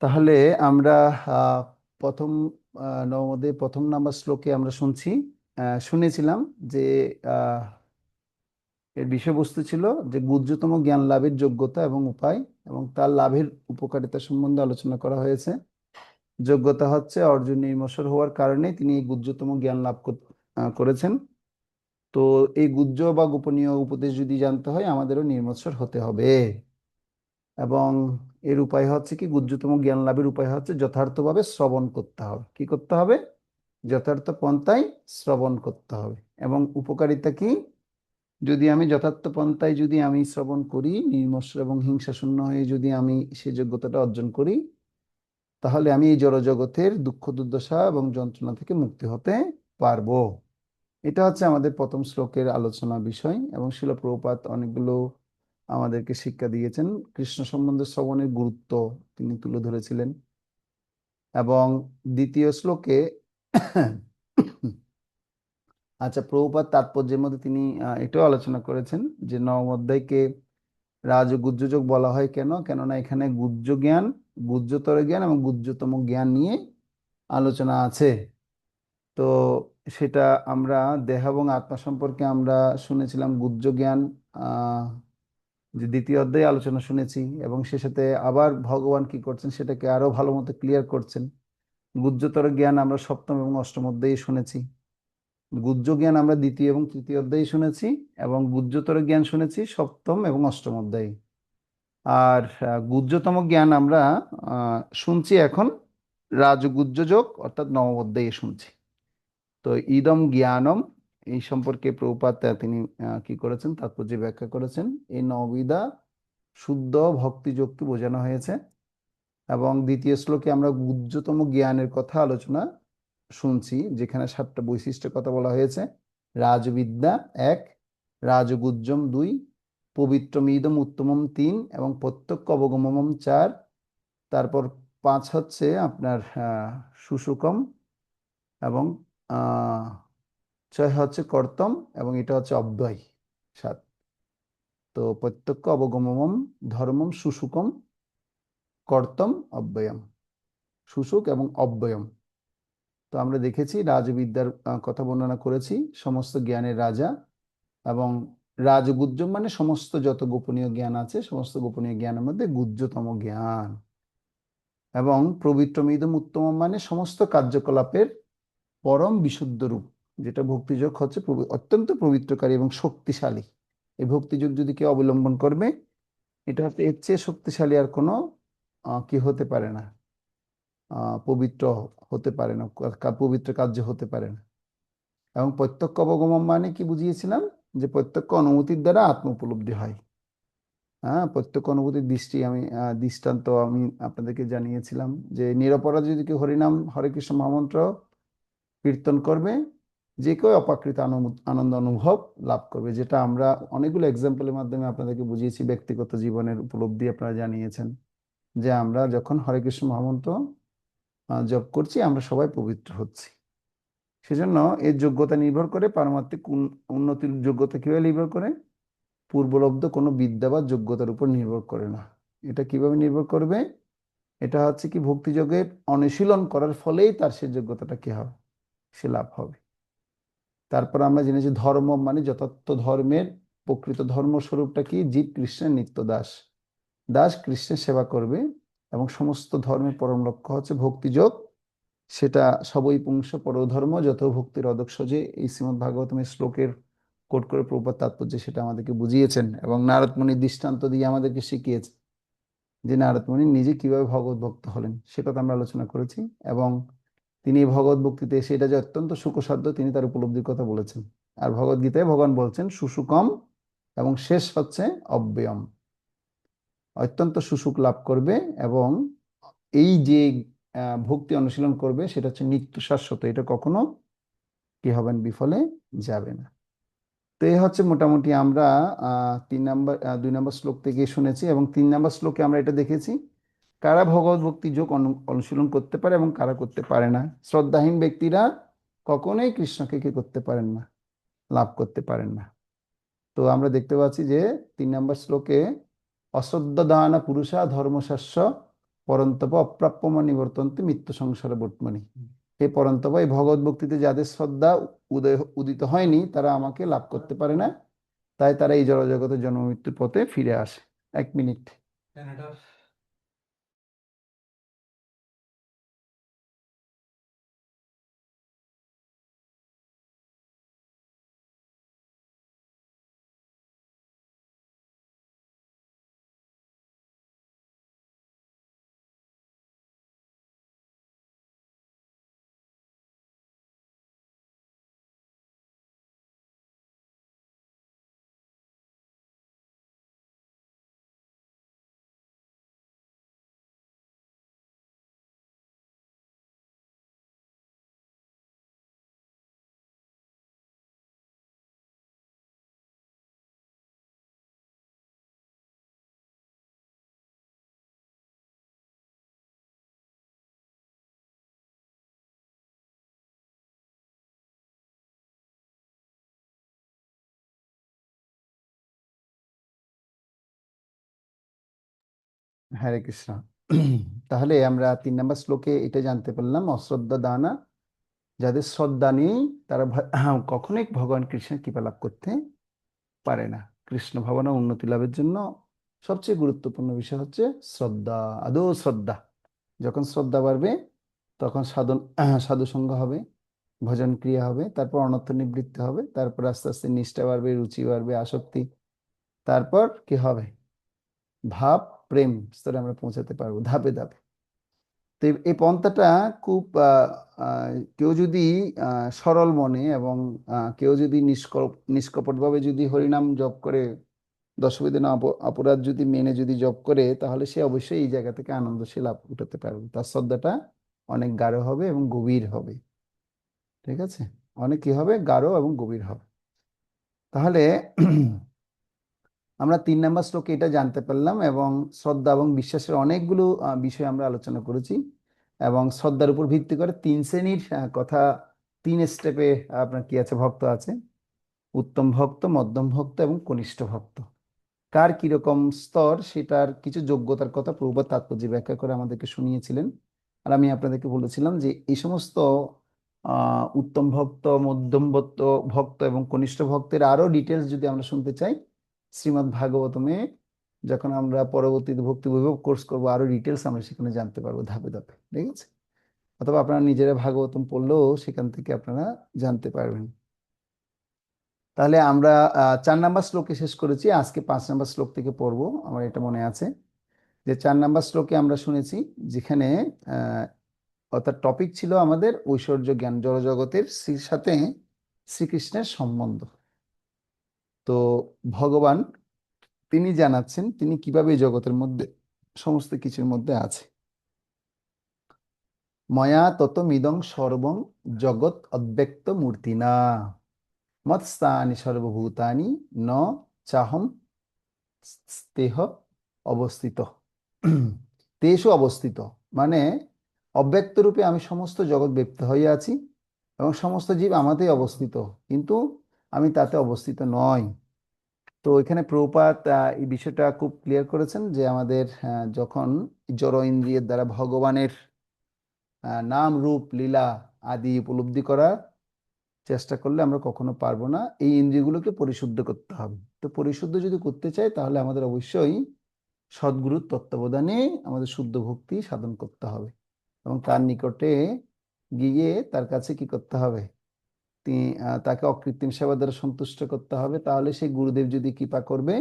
তাহলে আমরা আহ, প্রথম নবমদের প্রথম নাম্বার শ্লোকে আমরা শুনেছিলাম যে আহ, এর বিষয়বস্তু ছিল যে গুহ্যতম জ্ঞান লাভের যোগ্যতা এবং উপায় এবং তার লাভের উপকারিতা সম্বন্ধে আলোচনা করা হয়েছে। যোগ্যতা হচ্ছে অর্জুন নির্মৎসর হওয়ার কারণে তিনি এই গুহ্যতম জ্ঞান লাভ করেছেন। তো এই গুহ্য বা গোপনীয় উপদেশ যদি জানতে হয় আমাদেরও নির্মৎসর হতে হবে। এবং এর উপায় হচ্ছে কি, গুহ্যতম জ্ঞান লাভের উপায় হচ্ছে যথার্থভাবে শ্রবণ করতে হবে। কি করতে হবে? যথার্থ পন্থায় শ্রবণ করতে হবে। এবং উপকারিতা কি? যদি আমি যথার্থ পন্থায় যদি আমি শ্রবণ করি, নির্মৎস এবং হিংসা শূন্য হয়ে যদি আমি সেই যোগ্যতাটা অর্জন করি, তাহলে আমি এই জড়জগতের দুঃখ দুর্দশা এবং যন্ত্রণা থেকে মুক্তি হতে পারবো। এটা হচ্ছে আমাদের প্রথম শ্লোকের আলোচনা বিষয়। এবং শিল প্রভুপাদ অনেকগুলো আমাদেরকে শিক্ষা দিয়েছেন। কৃষ্ণ সম্বন্ধে শ্রবণের গুরুত্ব তিনি তুলে ধরেছিলেন। এবং দ্বিতীয় শ্লোকে আচ্ছা, প্রভুপাদ তাৎপর্যের মধ্যে তিনি এটাও আলোচনা করেছেন যে নবম অধ্যায়কে রাজগুহ্যযোগ বলা হয় কেন, কেননা এখানে গুহ্য জ্ঞান, গুহ্যতর জ্ঞান এবং গুহ্যতম জ্ঞান নিয়ে আলোচনা আছে। তো সেটা আমরা দেহ এবং আত্মা সম্পর্কে আমরা শুনেছিলাম গুহ্য জ্ঞান যে দ্বিতীয় অধ্যায়ে আলোচনা শুনেছি। এবং সে সাথে আবার ভগবান কি করছেন সেটাকে আরো ভালো মতো ক্লিয়ার করছেন। গুহ্যতর জ্ঞান আমরা সপ্তম এবং অষ্টম অধ্যায়ে শুনেছি। গুহ্য জ্ঞান আমরা দ্বিতীয় এবং তৃতীয় অধ্যায়ে শুনেছি। এবং গুহ্যতর জ্ঞান শুনেছি সপ্তম এবং অষ্টম অধ্যায়ে। আর গুহ্যতম জ্ঞান আমরা শুনছি এখন রাজগুহ্য যোগ অর্থাৎ নবম অধ্যায়ে শুনছি। তো ইদম জ্ঞানম, এই সম্পর্কে প্রভুপাদ তিনি কি করেছেন, তাৎপর্য ব্যাখ্যা করেছেন। এই নববিধা শুদ্ধ ভক্তি যুক্তি বোঝানো হয়েছে। এবং দ্বিতীয় শ্লোকে আমরা গুহ্যতম জ্ঞানের কথা আলোচনা শুনছি, যেখানে 7টা বৈশিষ্ট্যের কথা বলা হয়েছে। রাজবিদ্যা 1, রাজগুহ্যম 2, পবিত্রমিদম উত্তমম 3 এবং প্রত্যক্ষ অবগমম 4। তারপর 5 হচ্ছে আপনার সুশুকম এবং আহ 6 হচ্ছে কর্তম এবং এটা হচ্ছে অব্যয় 7। তো প্রত্যক্ষ অবগমম ধর্মম সুশুকম কর্তম অব্যয়ম, সুশুক এবং অব্যয়ম। তো আমরা দেখেছি রাজবিদ্যার কথা বর্ণনা করেছি, সমস্ত জ্ঞানের রাজা। এবং রাজগুহ্য মানে সমস্ত যত গোপনীয় জ্ঞান আছে সমস্ত গোপনীয় জ্ঞানের মধ্যে গুহ্যতম জ্ঞান। এবং পবিত্রমিদম উত্তম মানে সমস্ত কার্যকলাপের পরম বিশুদ্ধ রূপ, যেটা ভক্তিযোগ হচ্ছে অত্যন্ত পবিত্রকারী এবং শক্তিশালী। এই ভক্তিযোগ যদি কেউ অবলম্বন করবে, এটা হচ্ছে এর চেয়ে শক্তিশালী আর কোনো কি হতে পারে না, পবিত্র হতে পারে না, পবিত্র কার্য হতে পারে না। এবং প্রত্যক্ষ অবগমন মানে কি বুঝিয়েছিলাম, যে প্রত্যক্ষ অনুভূতির দ্বারা আত্ম উপলব্ধি হয়। হ্যাঁ, প্রত্যক্ষ অনুভূতির দৃষ্টান্ত আমি আপনাদেরকে জানিয়েছিলাম যে নিরপরাধ যদি কেউ হরিনাম হরে কৃষ্ণ মহামন্ত্র কীর্তন করবে, যে কেউ অপ্রাকৃত আনন্দ অনুভব লাভ করবে। যেটা আমরা অনেকগুলো এক্সাম্পলের মাধ্যমে আপনাদেরকে বুঝিয়েছি। ব্যক্তিগত জীবনের উপলব্ধি আপনারা জানিয়েছেন যে আমরা যখন হরে কৃষ্ণ মহামন্ত্র জপ করছি আমরা সবাই পবিত্র হচ্ছি। সেজন্য এর যোগ্যতা নির্ভর করে পারমার্থিক উন্নতির যোগ্যতা কিভাবে নির্ভর করে? পূর্বলব্ধ কোনো বিদ্যা বা যোগ্যতার উপর নির্ভর করে না। এটা কিভাবে নির্ভর করবে? এটা হচ্ছে কি, ভক্তিযোগের অনুশীলন করার ফলেই তার সে যোগ্যতাটা কি হবে, সে লাভ হবে। তারপর আমরা জেনেছি ধর্ম মানে যথার্থ ধর্মের প্রকৃত ধর্মস্বরূপটা কি, জীব কৃষ্ণের নিত্য দাস। দাস কৃষ্ণের সেবা করবে। এবং সমস্ত ধর্মের পরম লক্ষ্য হচ্ছে ভক্তিযোগ। সেটা সবই পুংস পরধর্ম যত ভক্তির অধঃসজে, এই শ্রীমদ্ ভাগবতমের শ্লোকের কোট করে প্রভুপাদ তাৎপর্য সেটা আমাদেরকে বুঝিয়েছেন। এবং নারদ মুনির দৃষ্টান্ত দিয়ে আমাদেরকে শিখিয়েছে যে নারদ মুনি নিজে কিভাবে ভগবত ভক্ত হলেন, সে কথা আমরা আলোচনা করেছি। এবং তিনি ভগবত ভক্তিতে এসে এটা যে অত্যন্ত সুখসাধ্য তিনি তার উপলব্ধির কথা বলেছেন। আর ভগবত গীতায় ভগবান বলছেন সুসুকম এবং শেষ হচ্ছে অব্যয়ম, অত্যন্ত সুসুখ লাভ করবে। এবং এই যে ভক্তি অনুশীলন করবে সেটা হচ্ছে নিত্য শাশ্বত, এটা কখনো কি হবেন, বিফলে যাবে না। তো এই হচ্ছে মোটামুটি আমরা 2 নম্বর শ্লোক থেকে শুনেছি। এবং 3 নম্বর শ্লোকে আমরা এটা দেখেছি কারা ভগবত ভক্তি যোগ অনুশীলন করতে পারে এবং কারা করতে পারে না। শ্রদ্ধাহীন ব্যক্তিরা কখনোই কৃষ্ণকে কি করতে পারেন না, লাভ করতে পারেন না। তো আমরা দেখতে পাচ্ছি যে 3 নম্বর শ্লোকে অশ্রদ্ধ দানা পুরুষা ধর্মশাস্য পরন্তপ অপ্রাপ্যম নিবর্তন্তে মৃত্যু সংসার বর্তমানে। হে পরন্তপ, এই ভগবত ভক্তিতে যাদের শ্রদ্ধা উদিত হয়নি তারা আমাকে লাভ করতে পারে না, তাই তারা এই জড়জগতের জন্ম মৃত্যুর পথে ফিরে আসে। 1 মিনিট। হরে কৃষ্ণ। তাহলে আমরা 3 নম্বর শ্লোকে এটা জানতে পারলাম, অশ্রদ্ধা দানা, যাদের শ্রদ্ধা নেই তারা কখনোই ভগবান কৃষ্ণের কৃপা লাভ করতে পারে না। কৃষ্ণ ভাবনা উন্নতি লাভের জন্য সবচেয়ে গুরুত্বপূর্ণ বিষয় হচ্ছে শ্রদ্ধা, আদৌ শ্রদ্ধা। যখন শ্রদ্ধা বাড়বে তখন সাধু সঙ্গ হবে, ভজন ক্রিয়া হবে, তারপর অনর্থ নিবৃত্তি হবে, তারপর আস্তে আস্তে নিষ্ঠা বাড়বে, রুচি বাড়বে, আসক্তি, তারপর কি হবে, ভাব প্রেম স্তরে আমরা পৌঁছাতে পারবো ধাপে ধাপে। তো এই পন্থাটা খুব কেউ যদি সরল মনে এবং কেউ যদি নিষ্কপটভাবে যদি হরিনাম জপ করে, দশবিধ অপরাধ যদি মেনে যদি জপ করে, তাহলে সে অবশ্যই এই জায়গা থেকে আনন্দ সে লাভ উঠাতে পারবে। তার শ্রদ্ধাটা অনেক গাঢ় হবে এবং গভীর হবে। ঠিক আছে, অনেক কি হবে, গাঢ় এবং গভীর হবে। তাহলে আমরা 3 নম্বর শ্লোকে এটা জানতে পারলাম, এবং শ্রদ্ধা এবং বিশ্বাসের অনেকগুলো বিষয় আমরা আলোচনা করেছি, এবং শ্রদ্ধার উপর ভিত্তি করে 3 শ্রেণীর কথা, 3 স্টেপে আপনার কি আছে, ভক্ত আছে। উত্তম ভক্ত, মধ্যম ভক্ত এবং কনিষ্ঠ ভক্ত। কার কিরকম স্তর সেটার কিছু যোগ্যতার কথা প্রভুপাদ তাৎপর্য ব্যাখ্যা করে আমাদেরকে শুনিয়েছিলেন। আর আমি আপনাদেরকে বলেছিলাম যে এই সমস্ত উত্তম ভক্ত, মধ্যম ভক্ত ভক্ত এবং কনিষ্ঠ ভক্তের আরো ডিটেলস যদি আমরা শুনতে চাই, শ্রীমদ্ ভাগবতমে যখন আমরা পরবর্তীতে ভক্তি বৈভব কোর্স করবো, আরো ডিটেলস আমরা সেখানে জানতে পারবো ধাপে ধাপে। ঠিক আছে, অথবা আপনারা নিজেরা ভাগবতম পড়লেও সেখান থেকে আপনারা জানতে পারবেন। তাহলে আমরা 4 নম্বর শ্লোকে শেষ করেছি, আজকে 5 নম্বর শ্লোক থেকে পড়বো। আমার এটা মনে আছে যে 4 নম্বর শ্লোকে আমরা শুনেছি, যেখানে আহ অর্থাৎ টপিক ছিল আমাদের ঐশ্বর্য জ্ঞান, জড়জগতের শ্রীর সাথে শ্রীকৃষ্ণের সম্বন্ধ। তো ভগবান তিনি জানাচ্ছেন তিনি কিভাবে এই জগতের মধ্যে সমস্ত কিছুর মধ্যে আছে। ময়া ততমিদং সর্বং জগৎ অব্যক্ত মূর্তিনা মৎস্থানি সর্বভূতানি ন চাহম তেহ অবস্থিত। তেষু অবস্থিত মানে অব্যক্ত রূপে আমি সমস্ত জগৎ ব্যক্ত হয়ে আছি, এবং সমস্ত জীব আমাতেই অবস্থিত, কিন্তু আমি তাতে অবস্থিত নই। তো এখানে প্রভুপাদ এই বিষয়টা খুব ক্লিয়ার করেছেন যে আমাদের যখন জড় ইন্দ্রিয়ের দ্বারা ভগবানের নাম রূপ লীলা আদি উপলব্ধি করার চেষ্টা করলে আমরা কখনো পারবো না। এই ইন্দ্রিয়গুলোকে পরিশুদ্ধ করতে হবে। তো পরিশুদ্ধ যদি করতে চাই তাহলে আমাদের অবশ্যই সদ্গুরুর তত্ত্বাবধানে আমাদের শুদ্ধ ভক্তি সাধন করতে হবে, এবং তার নিকটে গিয়ে তার কাছে কি করতে হবে, তাকে অকৃত্রিম সেবা দ্বারা সন্তুষ্ট করতে হবে। তাহলে সেই গুরুদেব যদি কৃপা করবে,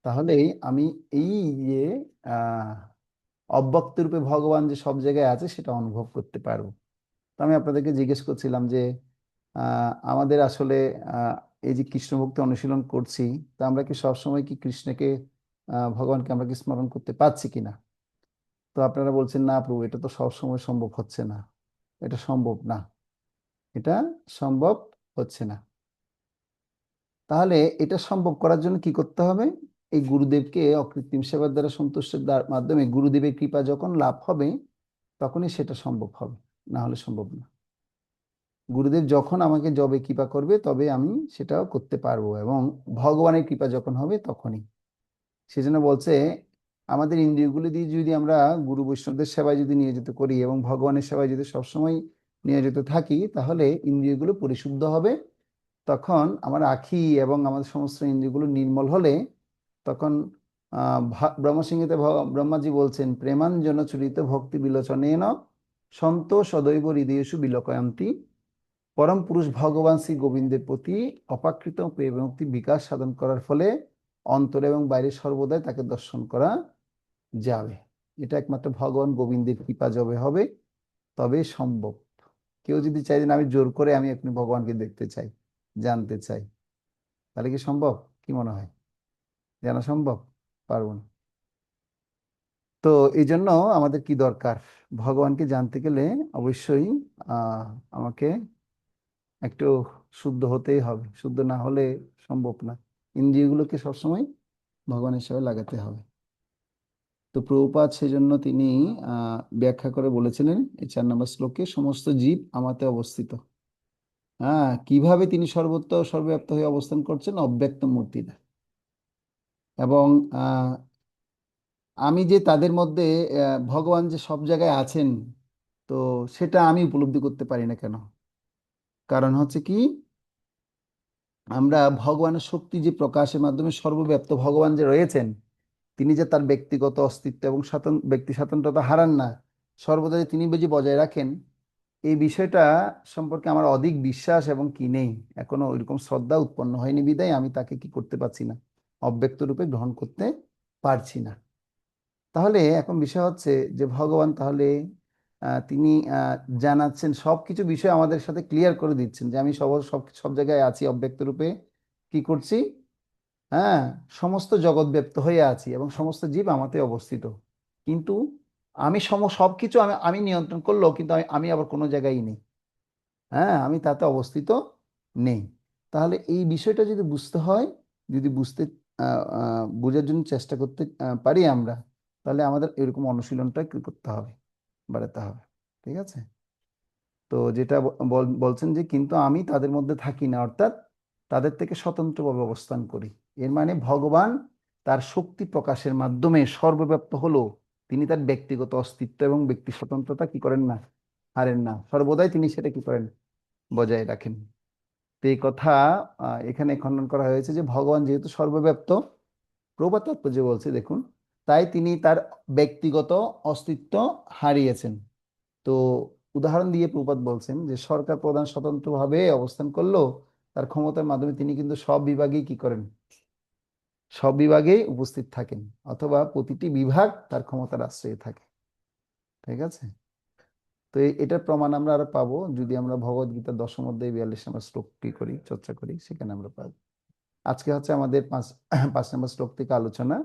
তাহলেই আমি এই যে আহ অব্যক্ত রূপে ভগবান যে সব জায়গায় আছে সেটা অনুভব করতে পারবো। তো আমি আপনাদেরকে জিজ্ঞেস করছিলাম যে আমাদের আসলে আহ, এই যে কৃষ্ণ ভক্তি অনুশীলন করছি, তা আমরা কি সবসময় কি কৃষ্ণকে ভগবানকে আমরা কি স্মরণ করতে পারছি কিনা। তো আপনারা বলছেন না প্রভু, এটা তো সব সময় সম্ভব হচ্ছে না। এটা সম্ভব না, এটা সম্ভব হচ্ছে না। তাহলে এটা সম্ভব করার জন্য কি করতে হবে, এই গুরুদেবকে অকৃত্রিম সেবার দ্বারা সন্তুষ্টের মাধ্যমে গুরুদেবের কৃপা যখন লাভ হবে তখনই সেটা সম্ভব হবে, না হলে সম্ভব না। গুরুদেব যখন আমাকে যবে কৃপা করবে তবে আমি সেটাও করতে পারবো, এবং ভগবানের কৃপা যখন হবে তখনই। সেজন্য বলছে আমাদের ইন্দ্রিয়গুলো দিয়ে যদি আমরা গুরু বৈষ্ণবদের সেবায় যদি নিয়োজিত করি এবং ভগবানের সেবায় যদি সবসময় নিয়োজিত থাকি, তাহলে ইন্দ্রিয়গুলো পরিশুদ্ধ হবে। তখন আমার আখি এবং আমাদের সমস্ত ইন্দ্রিয়গুলো নির্মল হলে তখন ব্রহ্মসিংহিতে ব্রহ্মাজি বলছেন, প্রেমাঞ্জন চরিত ভক্তি বিলোচনেন সন্ত সদৈব হৃদয়েষু বিলোকয়ন্তি। পরম পুরুষ ভগবান শ্রী গোবিন্দের প্রতি অপাকৃত প্রেম ভক্তি বিকাশ সাধন করার ফলে অন্তরে এবং বাইরে সর্বদাই তাকে দর্শন করা যাবে। এটা একমাত্র ভগবান গোবিন্দের কৃপা যবে হবে তবে সম্ভব। কেউ যদি চাই যে আমি জোর করে আমি এখনই ভগবানকে দেখতে চাই, জানতে চাই, তাহলে কি সম্ভব? কি মনে হয়, জানা সম্ভব? পারবো না। তো এই জন্য আমাদের কি দরকার? ভগবানকে জানতে গেলে অবশ্যই আমাকে একটু শুদ্ধ হতেই হবে। শুদ্ধ না হলে সম্ভব না। ইন্দ্রিয়গুলোকে সবসময় ভগবানের সেবায় লাগাতে হবে। তো প্রভুপাদ সেজন্য তিনি ব্যাখ্যা করে বলেছিলেন এই 4 নম্বর শ্লোকে, সমস্ত জীব আমাতে অবস্থিত। হ্যাঁ, কিভাবে তিনি সর্বত্র সর্বব্যাপ্ত হয়ে অবস্থান করছেন? অব্যক্ত মূর্তিতে। এবং আমি যে তাদের মধ্যে, ভগবান যে সব জায়গায় আছেন, তো সেটা আমি উপলব্ধি করতে পারি না কেন? কারণ হচ্ছে কি, আমরা ভগবানের শক্তি যে প্রকাশের মাধ্যমে সর্বব্যাপ্ত ভগবান যে রয়েছেন, তিনি যে তার ব্যক্তিগত অস্তিত্ব এবং ব্যক্তি স্বাতন্ত্র্যতা হারান না, সর্বদা যে তিনি যে বজায় রাখেন, এই বিষয়টা সম্পর্কে আমার অধিক বিশ্বাস এবং কি নেই, এখনো ওইরকম শ্রদ্ধা উৎপন্ন হয়নি, বিধায় আমি তাকে কি করতে পারছি না, অব্যক্ত রূপে গ্রহণ করতে পারছি না। তাহলে এখন বিষয় হচ্ছে যে ভগবান তাহলে তিনি জানাচ্ছেন সব কিছু বিষয় আমাদের সাথে ক্লিয়ার করে দিচ্ছেন যে আমি সব সব সব জায়গায় আছি অব্যক্ত রূপে, কি করছি, হ্যাঁ, সমস্ত জগৎ ব্যপ্ত হয়ে আছি এবং সমস্ত জীব আমাতে অবস্থিত। কিন্তু আমি সবকিছু আমি আমি নিয়ন্ত্রণ করলেও কিন্তু আমি আবার কোনো জায়গায় নেই। হ্যাঁ, আমি তাতে অবস্থিত নেই। তাহলে এই বিষয়টা যদি বুঝতে হয়, যদি বোঝার জন্য চেষ্টা করতে পারি আমরা, তাহলে আমাদের এরকম অনুশীলনটা কি করতে হবে, বাড়াতে হবে। ঠিক আছে? তো যেটা বলছেন যে কিন্তু আমি তাদের মধ্যে থাকি না, অর্থাৎ তাদের থেকে স্বতন্ত্রভাবে অবস্থান করি। এর মানে ভগবান তার শক্তি প্রকাশের মাধ্যমে সর্বব্যাপ্ত হলো, তিনি তার ব্যক্তিগত অস্তিত্ব এবং ব্যক্তি স্বতন্ত্রতা কি করেন না, হারেন না, সর্বদাই তিনি সেটা কি করেন, বজায় রাখেন। তো এই কথা এখানে খণ্ডন করা হয়েছে যে ভগবান যেহেতু সর্বব্যাপ্ত, প্রভুপাদ তাৎপর্য বলছে দেখুন, তাই তিনি তার ব্যক্তিগত অস্তিত্ব হারিয়েছেন। তো উদাহরণ দিয়ে প্রভুপাদ বলছেন যে সরকার প্রধান স্বতন্ত্রভাবে অবস্থান করলো, তার ক্ষমতার মাধ্যমে তিনি কিন্তু সব বিভাগেই কি করেন, সব বিভাগেই উপস্থিত থাকেন, অথবা প্রতিটি বিভাগ তার ক্ষমতার আশ্রয়ে থাকে। ঠিক আছে? তো এটার প্রমাণ আমরা আরো পাবো যদি আমরা ভগবদ গীতার 10 অধ্যায় 42 নম্বর শ্লোকটি করি, চর্চা করি, সেখানে আমরা পাবো। আজকে হচ্ছে আমাদের 5 নম্বর শ্লোক থেকে আলোচনা।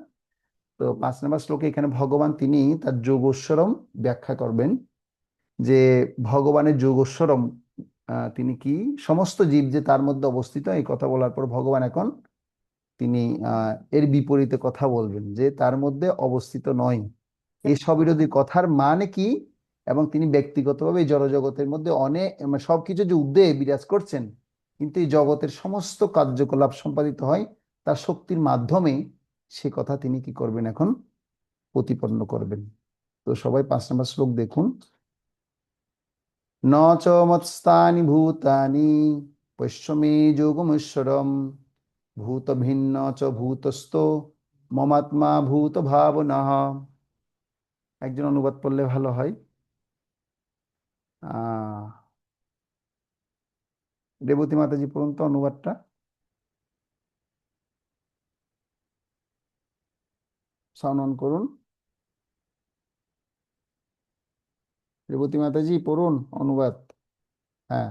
তো 5 নম্বর শ্লোকে এখানে ভগবান তিনি তার যোগস্বরম ব্যাখ্যা করবেন, যে ভগবানের যোগস্বরম তিনি কি, সমস্ত জীব যে তার মধ্যে অবস্থিত, এই কথা বলার পর ভগবান এখন তিনি এর বিপরীতে কথা বলবেন, যে তার মধ্যে অবস্থিত নয়। এই স্ববিরোধী কথার মানে কি? এবং তিনি ব্যক্তিগতভাবে এই জড়জগতের মধ্যে অনেক সবকিছু যে উদ্বেগে বিরাজ করছেন, কিন্তু এই জগতের সমস্ত কার্যকলাপ সম্পাদিত হয় তার শক্তির মাধ্যমে, সে কথা তিনি কি করবেন, এখন প্রতিপন্ন করবেন। তো সবাই 5 নম্বর শ্লোক দেখুন। ন চ মৎস্থানি ভূতানি পশ্যমে যোগমৈশ্বরম ভূত ভিন্ন চ ভূতস্থ মমাত্মা ভূত ভাবনঃ। একজন অনুবাদ করলে ভালো হয়। আহ রেবতী মাতাজি পড়ুন তো অনুবাদটা, সাউন্ড অন করুন। রেবতী মাতাজি পড়ুন অনুবাদ। হ্যাঁ,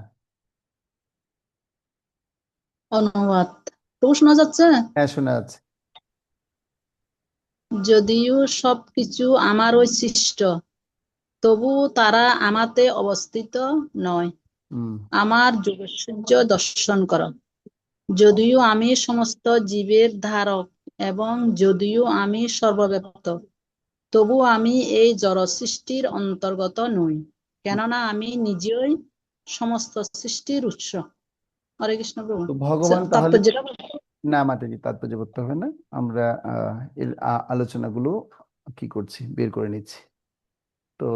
অনুবাদ তো শোনা যাচ্ছে। হ্যাঁ, শোনা যাচ্ছে। যদিও সবকিছু আমারই সৃষ্ট, তবু তারা আমাতে অবস্থিত নয়। হুম। আমার যোগসূর্য দর্শন কর। যদিও আমি সমস্ত জীবের ধারক এবং যদিও আমি সর্বব্যাপ্ত, তবু আমি এই জড় সৃষ্টির অন্তর্গত নই, কেননা আমি নিজেই সমস্ত সৃষ্টির উৎস। হরে কৃষ্ণ প্রভু। তো ভগবান তাহলে, তাৎপর্যটা না মাতাজি তাৎপর্য করতে হবে না, আমরা এর আলোচনাগুলো কি করছি, বের করে নিচ্ছি। তো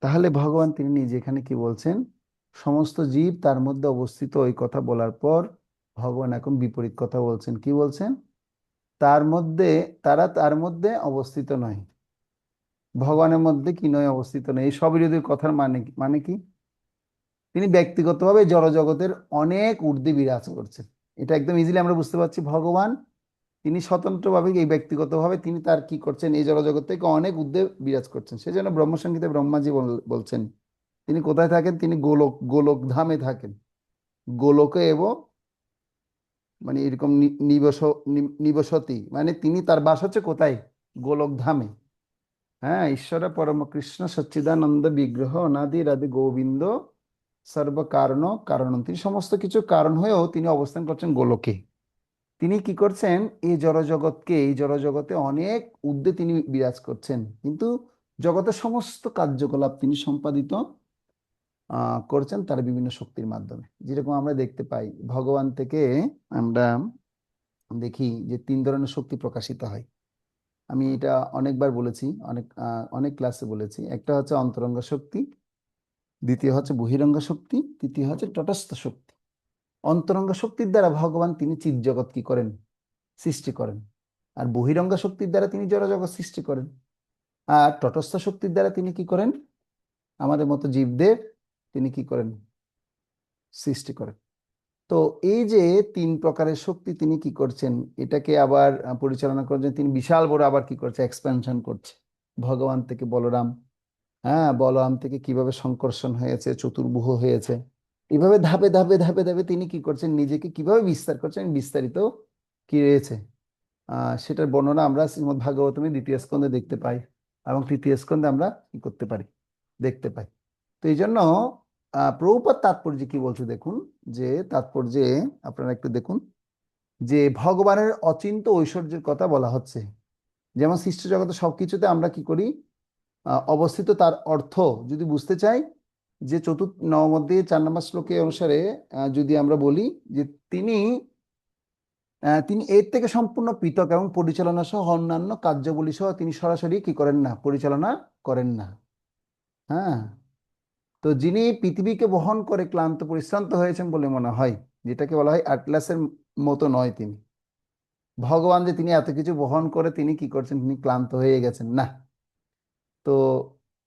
তাহলে ভগবান তিনি নিজে এখানে কি বলছেন, সমস্ত জীব তার মধ্যে অবস্থিত, ওই কথা বলার পর ভগবান এখন বিপরীত কথা বলছেন। কি বলছেন? তার মধ্যে, তারা তার মধ্যে অবস্থিত নয়। ভগবানের মধ্যে কি নয়, অবস্থিত নয়। এই স্ববিরোধী কথার মানে কি? তিনি ব্যক্তিগতভাবে জড়জগতের অনেক ঊর্ধ্বে বিরাজ করছেন। এটা একদম ইজিলি আমরা বুঝতে পারছি। ভগবান তিনি স্বতন্ত্রভাবে, এই ব্যক্তিগতভাবে তিনি তার কি করছেন, এই জড়জগৎ থেকে অনেক ঊর্ধ্বে বিরাজ করছেন। সেজন্য ব্রহ্মসংগীতে ব্রহ্মাজি বলছেন তিনি কোথায় থাকেন, তিনি গোলক ধামে থাকেন। গোলকে এবং মানে এরকম নিবসতি, মানে তিনি তার বাস হচ্ছে কোথায়, গোলক ধামে। হ্যাঁ, ঈশ্বর পরম কৃষ্ণ সচ্চিদানন্দ বিগ্রহ অনাদি আদি গোবিন্দ সর্ব কারণ কারণ, তিনি সমস্ত কিছু কারণ হয়েও তিনি অবস্থান করছেন গোলকে। তিনি কি করছেন, এই জড়জগতে অনেক ঊর্ধ্বে তিনি বিরাজ করছেন, কিন্তু জগতের সমস্ত কার্যকলাপ তিনি সম্পাদিত করছেন তার বিভিন্ন শক্তির মাধ্যমে। যেরকম আমরা দেখতে পাই ভগবান থেকে আমরা দেখি যে তিন ধরনের শক্তি প্রকাশিত হয়। আমি এটা অনেকবার বলেছি, অনেক ক্লাসে বলেছি। একটা হচ্ছে অন্তরঙ্গ শক্তি, দ্বিতীয় হচ্ছে বহিরঙ্গ শক্তি, তৃতীয় হচ্ছে তটস্থ শক্তি। অন্তরঙ্গ শক্তির দ্বারা ভগবান তিনি চিৎ জগৎ কি করেন, সৃষ্টি করেন। আর বহিরঙ্গ শক্তির দ্বারা তিনি জড়জগৎ সৃষ্টি করেন। আর তটস্থ শক্তির দ্বারা তিনি কি করেন, আমাদের মতো জীবদের তিনি কি করেন, সৃষ্টি করেন। তো এই যে তিন প্রকারের শক্তি তিনি কি করছেন, এটাকে আবার পরিচালনা করছেন তিনি বিশাল বড়, আবার কি করছে, এক্সপ্যানশন করছে। ভগবান থেকে বলরাম, হ্যাঁ, বলরাম থেকে কিভাবে সংকর্ষণ হয়েছে, চতুর্ভুজ হয়েছে, এভাবে ধাপে ধাপে ধাপে ধাপে তিনি কি করছেন, নিজেকে কিভাবে বিস্তার করছেন, বিস্তারিত কি রয়েছে সেটার বর্ণনা আমরা শ্রীমদ্ ভাগবতমে দ্বিতীয় স্কন্ধে দেখতে পাই, এবং তৃতীয় স্কন্ধে আমরা কি করতে পারি, দেখতে পাই। তো এই জন্য প্রভুপাদ তাৎপর্য কি বলছে দেখুন, যে তাৎপর্যে আপনারা একটু দেখুন যে ভগবানের অচিন্ত্য ঐশ্বর্যের কথা বলা হচ্ছে। যেমন সৃষ্ট জগতে সবকিছুতে আমরা কি করি, অবস্থিত, তার অর্থ যদি বুঝতে চাই, যে চতুর্থ নবমধ্যে 4 নম্বর শ্লোকে অনুসারে যদি আমরা বলি যে তিনি তিনি এর থেকে সম্পূর্ণ পৃথক, এবং পরিচালনা সহ অন্যান্য কার্যাবলী সহ তিনি সরাসরি কি করেন না, পরিচালনা করেন না। হ্যাঁ, তো যিনি পৃথিবীকে বহন করে ক্লান্ত পরিশ্রান্ত হয়েছেন বলে মনে হয়, যেটাকে বলা হয় অ্যাটলাসের মতো নয় তিনি। ভগবান যে তিনি এত কিছু বহন করে তিনি কি করছেন, তিনি ক্লান্ত হয়ে গেছেন না। তো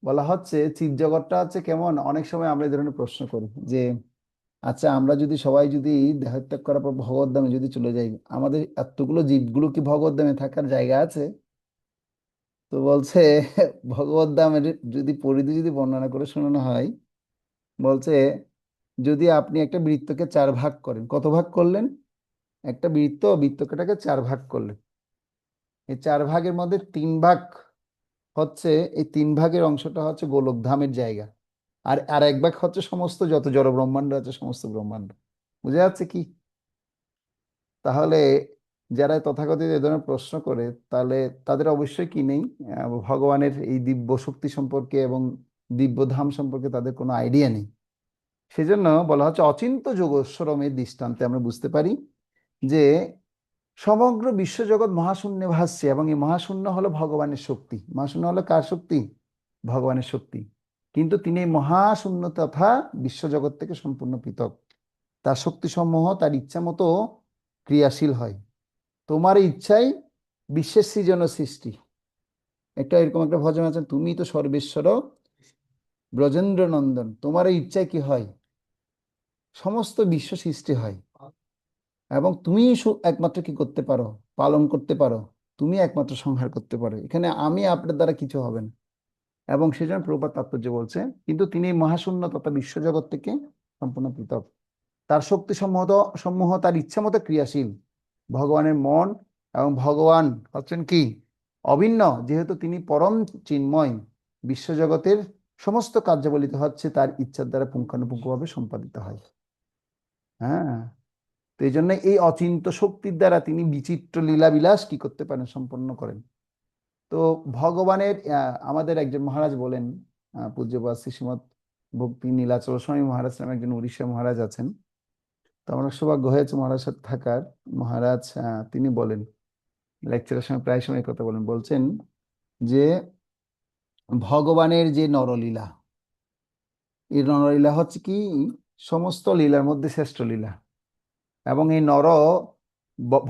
বলা হচ্ছে চিৎ জগৎটা হচ্ছে কেমন, অনেক সময় আমরা এই ধরনের প্রশ্ন করি যে আচ্ছা, আমরা যদি সবাই যদি দেহত্যাগ করার পর ভগবত ধামে যদি চলে যাই, আমাদের এতগুলো জীবগুলো কি ভগবত ধামে থাকার জায়গা আছে? তো বলছে ভগবত ধামের যদি পরিধি যদি বর্ণনা করে শোনানো হয়, বলছে যদি আপনি একটা বৃত্তকে 4 ভাগ করেন, কত ভাগ করলেন, একটা বৃত্তটাকে 4 ভাগ করলেন, এই 4 ভাগের মধ্যে 3 ভাগ হচ্ছে, এই 3 ভাগের অংশটা হচ্ছে গোলক ধামের জায়গা, আর আর 1 ভাগ হচ্ছে সমস্ত যত জড় ব্রহ্মাণ্ড আছে, সমস্ত ব্রহ্মাণ্ড। বুঝা যাচ্ছে কি? তাহলে যারা তথাকথিত এ ধরনের প্রশ্ন করে, তাহলে তাদের অবশ্যই কি নেই, ভগবানের এই দিব্য শক্তি সম্পর্কে এবং দিব্য ধাম সম্পর্কে তাদের কোনো আইডিয়া নেই। সেজন্য বলা হচ্ছে অচিন্ত্য যোগস্বরমের দৃষ্টান্তে আমরা বুঝতে পারি যে সমগ্র বিশ্বজগৎ মহাশূন্যে ভাসছে, এবং এই মহাশূন্য হলো ভগবানের শক্তি। মহাশূন্য হলো কার শক্তি? ভগবানের শক্তি। কিন্তু তিনি এই মহাশূন্য তথা বিশ্বজগৎ থেকে সম্পূর্ণ পৃথক। তার শক্তি সমূহ তার ইচ্ছা মতো ক্রিয়াশীল হয়। তোমার ইচ্ছাই বিশ্বের সৃজন সৃষ্টি। একটা এরকম একটা ভজন আছে, তুমি তো সর্বেশ্বর ব্রজেন্দ্র নন্দন, তোমার এই ইচ্ছায় কি হয়, সমস্ত বিশ্ব সৃষ্টি হয়, এবং তুমি একমাত্র কি করতে পারো, পালন করতে পারো, তুমি একমাত্র সংহার করতে পারো। এখানে আমি আপনার দ্বারা কিছু হবে না। এবং সেজন্য প্রভুপাদ তাৎপর্য বলছে, কিন্তু তিনি মহাশূন্য তথা বিশ্বজগৎ থেকে সম্পূর্ণ পৃথক। তার শক্তি সমূহ তার ইচ্ছা মতো ক্রিয়াশীল। ভগবানের মন এবং ভগবান হচ্ছেন কি অভিন্ন, যেহেতু তিনি পরম চিন্ময়, বিশ্বজগতের সমস্ত কার্যাবলিত হচ্ছে তার ইচ্ছার দ্বারা পুঙ্খানুপুঙ্খভাবে সম্পাদিত হয়। হ্যাঁ, তো এই জন্য এই অচিন্ত শক্তির দ্বারা তিনি বিচিত্র লীলা বিলাস কি করতে পারেন, সম্পন্ন করেন। তো ভগবানের আমাদের একজন মহারাজ বলেন, পূজ্যপাদ শ্রীমৎ ভক্তি নীলাচল স্বামী মহারাজ নামে একজন উড়িষ্যা মহারাজ আছেন। তো আমার সৌভাগ্য হয়েছে মহারাজ সাথে থাকার। মহারাজ তিনি বলেন, লেকচারের সময় প্রায় সময় কথা বলেন, বলছেন যে ভগবানের যে নরলীলা, এই নরলীলা হচ্ছে কি সমস্ত লীলার মধ্যে শ্রেষ্ঠ লীলা। এবং এই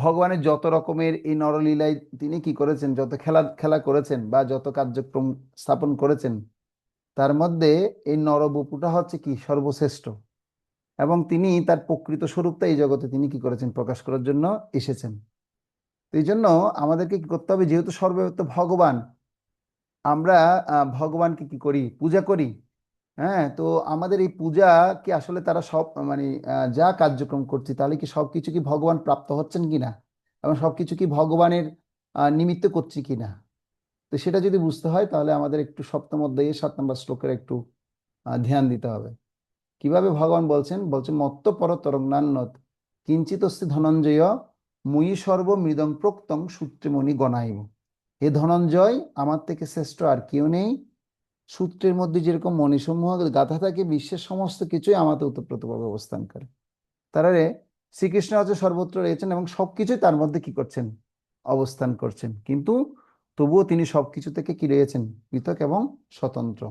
ভগবানের যত রকমের এই নরলীলায় তিনি কি করেছেন, যত খেলা খেলা করেছেন বা যত কার্যক্রম স্থাপন করেছেন, তার মধ্যে এই নরবপুটা হচ্ছে কি সর্বশ্রেষ্ঠ। এবং তিনি তার প্রকৃত স্বরূপটা এই জগতে তিনি কি করেছেন, প্রকাশ করার জন্য এসেছেন। তো এই জন্য আমাদেরকে কি করতে হবে, যেহেতু সর্বব্যাপ্ত ভগবান, আমরা ভগবানকে কি করি, পূজা করি। হ্যাঁ, তো আমাদের এই পূজা কি আসলে তারা সব মানে যা কার্যক্রম করছি, তাহলে কি সবকিছু কি ভগবান প্রাপ্ত হচ্ছেন কিনা, এবং সবকিছু কি ভগবানের নিমিত্ত করছি কিনা। তো সেটা যদি বুঝতে হয়, তাহলে আমাদের একটু সপ্তম অধ্যায়ে 7 নম্বর শ্লোকের একটু ধ্যান দিতে হবে। কিভাবে ভগবান বলছেন, মত্ত পরতরঙ্গান্নত কিঞ্চিতস্তি ধনঞ্জয় মুয়ি সর্ব মৃদং প্রক্তং সূত্রমণি গণাইব। হে ধনঞ্জয়, আমার থেকে শ্রেষ্ঠ আর কেউ নেই। সূত্রের মধ্যে যেরকম মণিসমূহ গাঁথা থাকে, বিশ্বের সমস্ত কিছুই আমাতে ওতপ্রোতভাবে অবস্থান করে। তারারে শ্রীকৃষ্ণ হচ্ছে সর্বত্র রয়েছেন এবং সবকিছুই তার মধ্যে কি করছেন, অবস্থান করছেন। কিন্তু তবুও তিনি সবকিছু থেকে কি রয়েছেন, পৃথক এবং স্বতন্ত্র।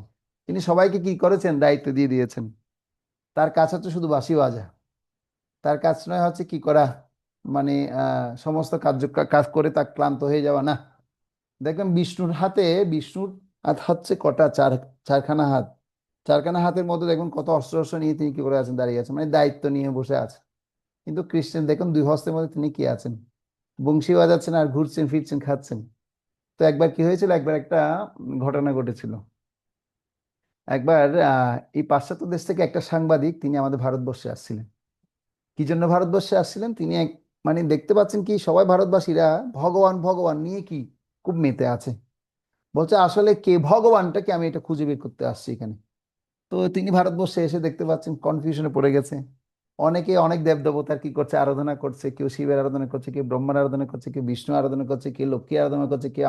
তিনি সবাইকে কি করেছেন, দায়িত্ব দিয়ে দিয়েছেন। তার কাজ হচ্ছে শুধু বাঁশি বাজা। তার কাজ নয় হচ্ছে কি করা, মানে সমস্ত কাজ করে তা ক্লান্ত হয়ে যাওয়া না। দেখবেন বিষ্ণুর হাতে, বিষ্ণুর হাত হচ্ছে কটা, চারখানা হাত। চারখানা হাতের মধ্যে দেখুন কত অস্ত্র অস্ত্র নিয়ে তিনি কি করে আছেন, দাঁড়িয়ে আছেন, মানে দায়িত্ব নিয়ে বসে আছে। কিন্তু কৃষ্ণের দেখুন 2 হস্তের মধ্যে তিনি কি আছেন, বংশী বাজাচ্ছেন আর ঘুরছেন ফিরছেন খাচ্ছেন। তো একবার কি হয়েছিল, একবার একটা ঘটনা ঘটেছিল। একবার এই পাশ্চাত্য দেশ থেকে একটা সাংবাদিক তিনি আমাদের ভারতবর্ষে আসছিলেন। কি জন্য ভারতবর্ষে আসছিলেন, তিনি মানে দেখতে পাচ্ছেন কি সবাই ভারতবাসীরা ভগবান ভগবান নিয়ে কি খুব মেতে আছে। বলছে আসলে কে ভগবানটাকে আমি এটা খুঁজে বের করতে আসছি এখানে। তো তিনি ভারতবর্ষে এসে দেখতে পাচ্ছেন কনফিউশনে পড়ে গেছে। অনেকে অনেক দেব দেবতার কি করছে, আরাধনা করছে। কেউ শিবের আরাধনা করছে, কেউ ব্রহ্মার আরাধনা করছে, কেউ বিষ্ণু আরাধনা করছে, কেউ লক্ষ্মী আরাধনা করছে, কেউ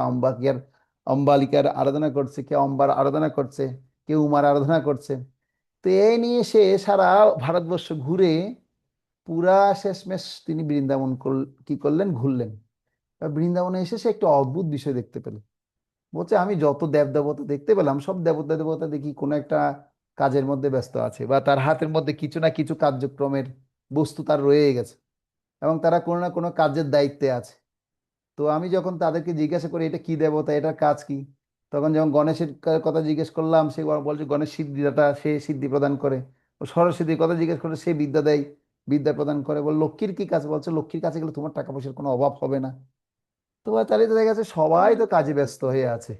অম্বালিকার আরাধনা করছে, কেউ অম্বার আরাধনা করছে, কেউ উমার আরাধনা করছে। তো এই নিয়ে সে সারা ভারতবর্ষ ঘুরে পুরা শেষমেশ তিনি বৃন্দাবন কি করলেন, ঘুরলেন। আর বৃন্দাবনে এসে সে একটা অদ্ভুত বিষয় দেখতে পেলেন। বলছে আমি যত দেব দেবতা দেখতে পেলাম, সব দেবতা দেবতা দেখি কোনো একটা কাজের মধ্যে ব্যস্ত আছে, বা তার হাতের মধ্যে কিছু না কিছু কার্যক্রমের বস্তু তার রয়ে গেছে, এবং তারা কোনো না কোনো কাজের দায়িত্বে আছে। তো আমি যখন তাদেরকে জিজ্ঞাসা করি এটা কি দেবতা, এটার কাজ কি, তখন যখন গণেশের কথা জিজ্ঞেস করলাম, সে বলছে গণেশ সিদ্ধিদাতা, সে সিদ্ধি প্রদান করে। ও সরস্বতীর কথা জিজ্ঞেস করলে সে বিদ্যা দেয়, বিদ্যা প্রদান করে। বল লক্ষ্মীর কি কাজ, বলছে লক্ষ্মীর কাছে গেলে তোমার টাকা পয়সার কোনো অভাব হবে না। তো তাহলে তো দেখা যাচ্ছে সবাই তো কাজে ব্যস্ত হয়ে আছে।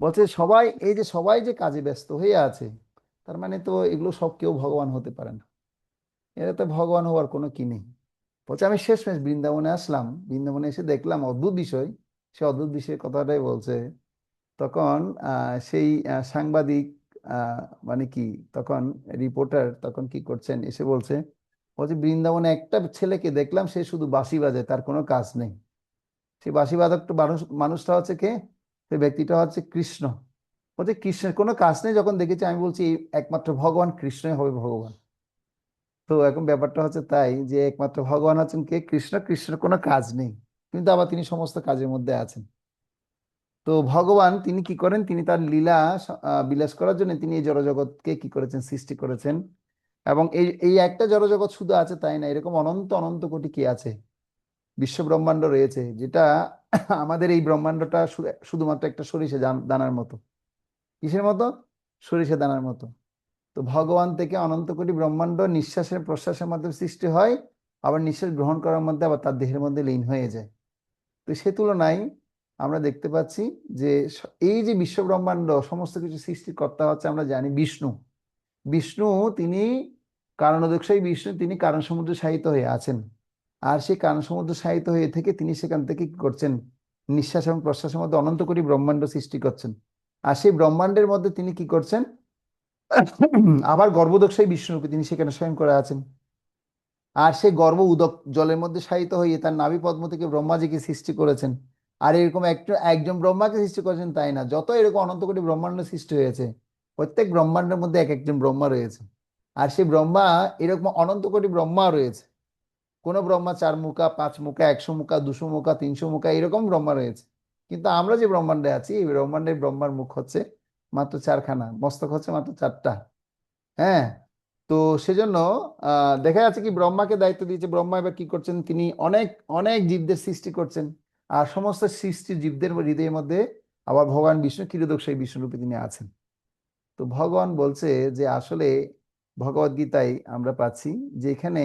বলছে সবাই, এই যে সবাই যে কাজে ব্যস্ত হয়ে আছে, তার মানে তো এগুলো সব কেউ ভগবান হতে পারে না। এরা তো ভগবান হওয়ার কোনো কি নেই। বলছে আমি শেষমেশ বৃন্দাবনে আসলাম, বৃন্দাবনে এসে দেখলাম অদ্ভুত বিষয়। সে অদ্ভুত বিষয়ের কথাটাই বলছে। তখন সেই সাংবাদিক, মানে কি, তখন রিপোর্টার তখন কি করছেন, এসে বলছে, বলছে বৃন্দাবনে একটা ছেলেকে দেখলাম, সে শুধু বাঁশি বাজায়, তার কোনো কাজ নেই। সেই বাঁশি বাদক মানুষটা হচ্ছে কে, সেই ব্যক্তিটা হচ্ছে কৃষ্ণ। বলছে কৃষ্ণের কোনো কাজ নেই যখন দেখেছি, আমি বলছি একমাত্র ভগবান কৃষ্ণই হবে ভগবান। তো এখন ব্যাপারটা হচ্ছে তাই যে একমাত্র ভগবান হচ্ছেন কে, কৃষ্ণ। কৃষ্ণের কোনো কাজ নেই, কিন্তু আবার তিনি সমস্ত কাজের মধ্যে আছেন। তো ভগবান তিনি কি করেন, তিনি তার লীলা বিলাস করার জন্য তিনি এই জড়জগৎকে কি করেছেন, সৃষ্টি করেছেন। এবং এই এই একটা জড়জগৎ শুধু আছে তাই না, এরকম অনন্ত অনন্ত কোটি কি আছে, বিশ্ব ব্রহ্মাণ্ড রয়েছে, যেটা আমাদের এই ব্রহ্মাণ্ডটা শুধুমাত্র একটা সরিষা দানার মতো। কিসের মতো, সরিষা দানার মতো। তো ভগবান থেকে অনন্ত কোটি ব্রহ্মাণ্ড নিঃশ্বাসের প্রশ্বাসের মাধ্যমে সৃষ্টি হয়, আবার নিঃশ্বাস গ্রহণ করার মধ্যে আবার তার দেহের মধ্যে লীন হয়ে যায়। তো সে তুলনায় আমরা দেখতে পাচ্ছি যে এই যে বিশ্ব ব্রহ্মাণ্ড সমস্ত কিছু সৃষ্টির কর্তা হচ্ছে আমরা জানি বিষ্ণু। বিষ্ণু তিনি কারণোদকসাই বিষ্ণু, তিনি কারণ সমুদ্রে শায়িত হয়ে আছেন। আর সেই কারণ সমুদ্রে শায়িত হয়ে থেকে তিনি সেখান থেকে কি করছেন, নিঃশ্বাস এবং প্রশ্বাসের মধ্যে অনন্ত কোটি ব্রহ্মাণ্ড সৃষ্টি করছেন। আর সেই ব্রহ্মাণ্ডের মধ্যে তিনি কি করছেন, আবার গর্ভদক্ষায় বিষ্ণুরূপে তিনি সেখানে স্বয়ং করে আছেন। আর সেই গর্ভ উদক জলের মধ্যে শায়িত হয়ে তার নাভি পদ্ম থেকে ব্রহ্মাজিকে সৃষ্টি করেছেন। আর এরকম একজন ব্রহ্মাকে সৃষ্টি করেছেন তাই না, যত এরকম অনন্ত কোটি ব্রহ্মাণ্ড সৃষ্টি হয়েছে, প্রত্যেক ব্রহ্মাণ্ডের মধ্যে এক একজন ব্রহ্মা রয়েছে। আর সেই ব্রহ্মা, এরকম অনন্ত কোটি ব্রহ্মা রয়েছে। কোন ব্রহ্মা 4 মুখা, 5 মুখা, 100 মুখা, 200 মুখা, 300 মুখা, এরকম ব্রহ্মা রয়েছে। কিন্তু আমরা যে ব্রহ্মাণ্ডে আছি এই ব্রহ্মাণ্ডে ব্রহ্মার মুখ হচ্ছে মাত্র চারখানা, মস্তক হচ্ছে মাত্র চারটা। হ্যাঁ, তো সেজন্য দেখা যাচ্ছে কি ব্রহ্মাকে দায়িত্ব দিয়েছে, ব্রহ্মা এবার কি করছেন, তিনি অনেক অনেক জীবদের সৃষ্টি করছেন। আর সমস্ত সৃষ্টি জীবদের হৃদয়ের মধ্যে আবার ভগবান বিষ্ণু ক্ষীরোদক সেই বিষ্ণুরূপে তিনি আছেন। তো ভগবান বলছে যে আসলে ভগবদ গীতায় আমরা পাচ্ছি যে এখানে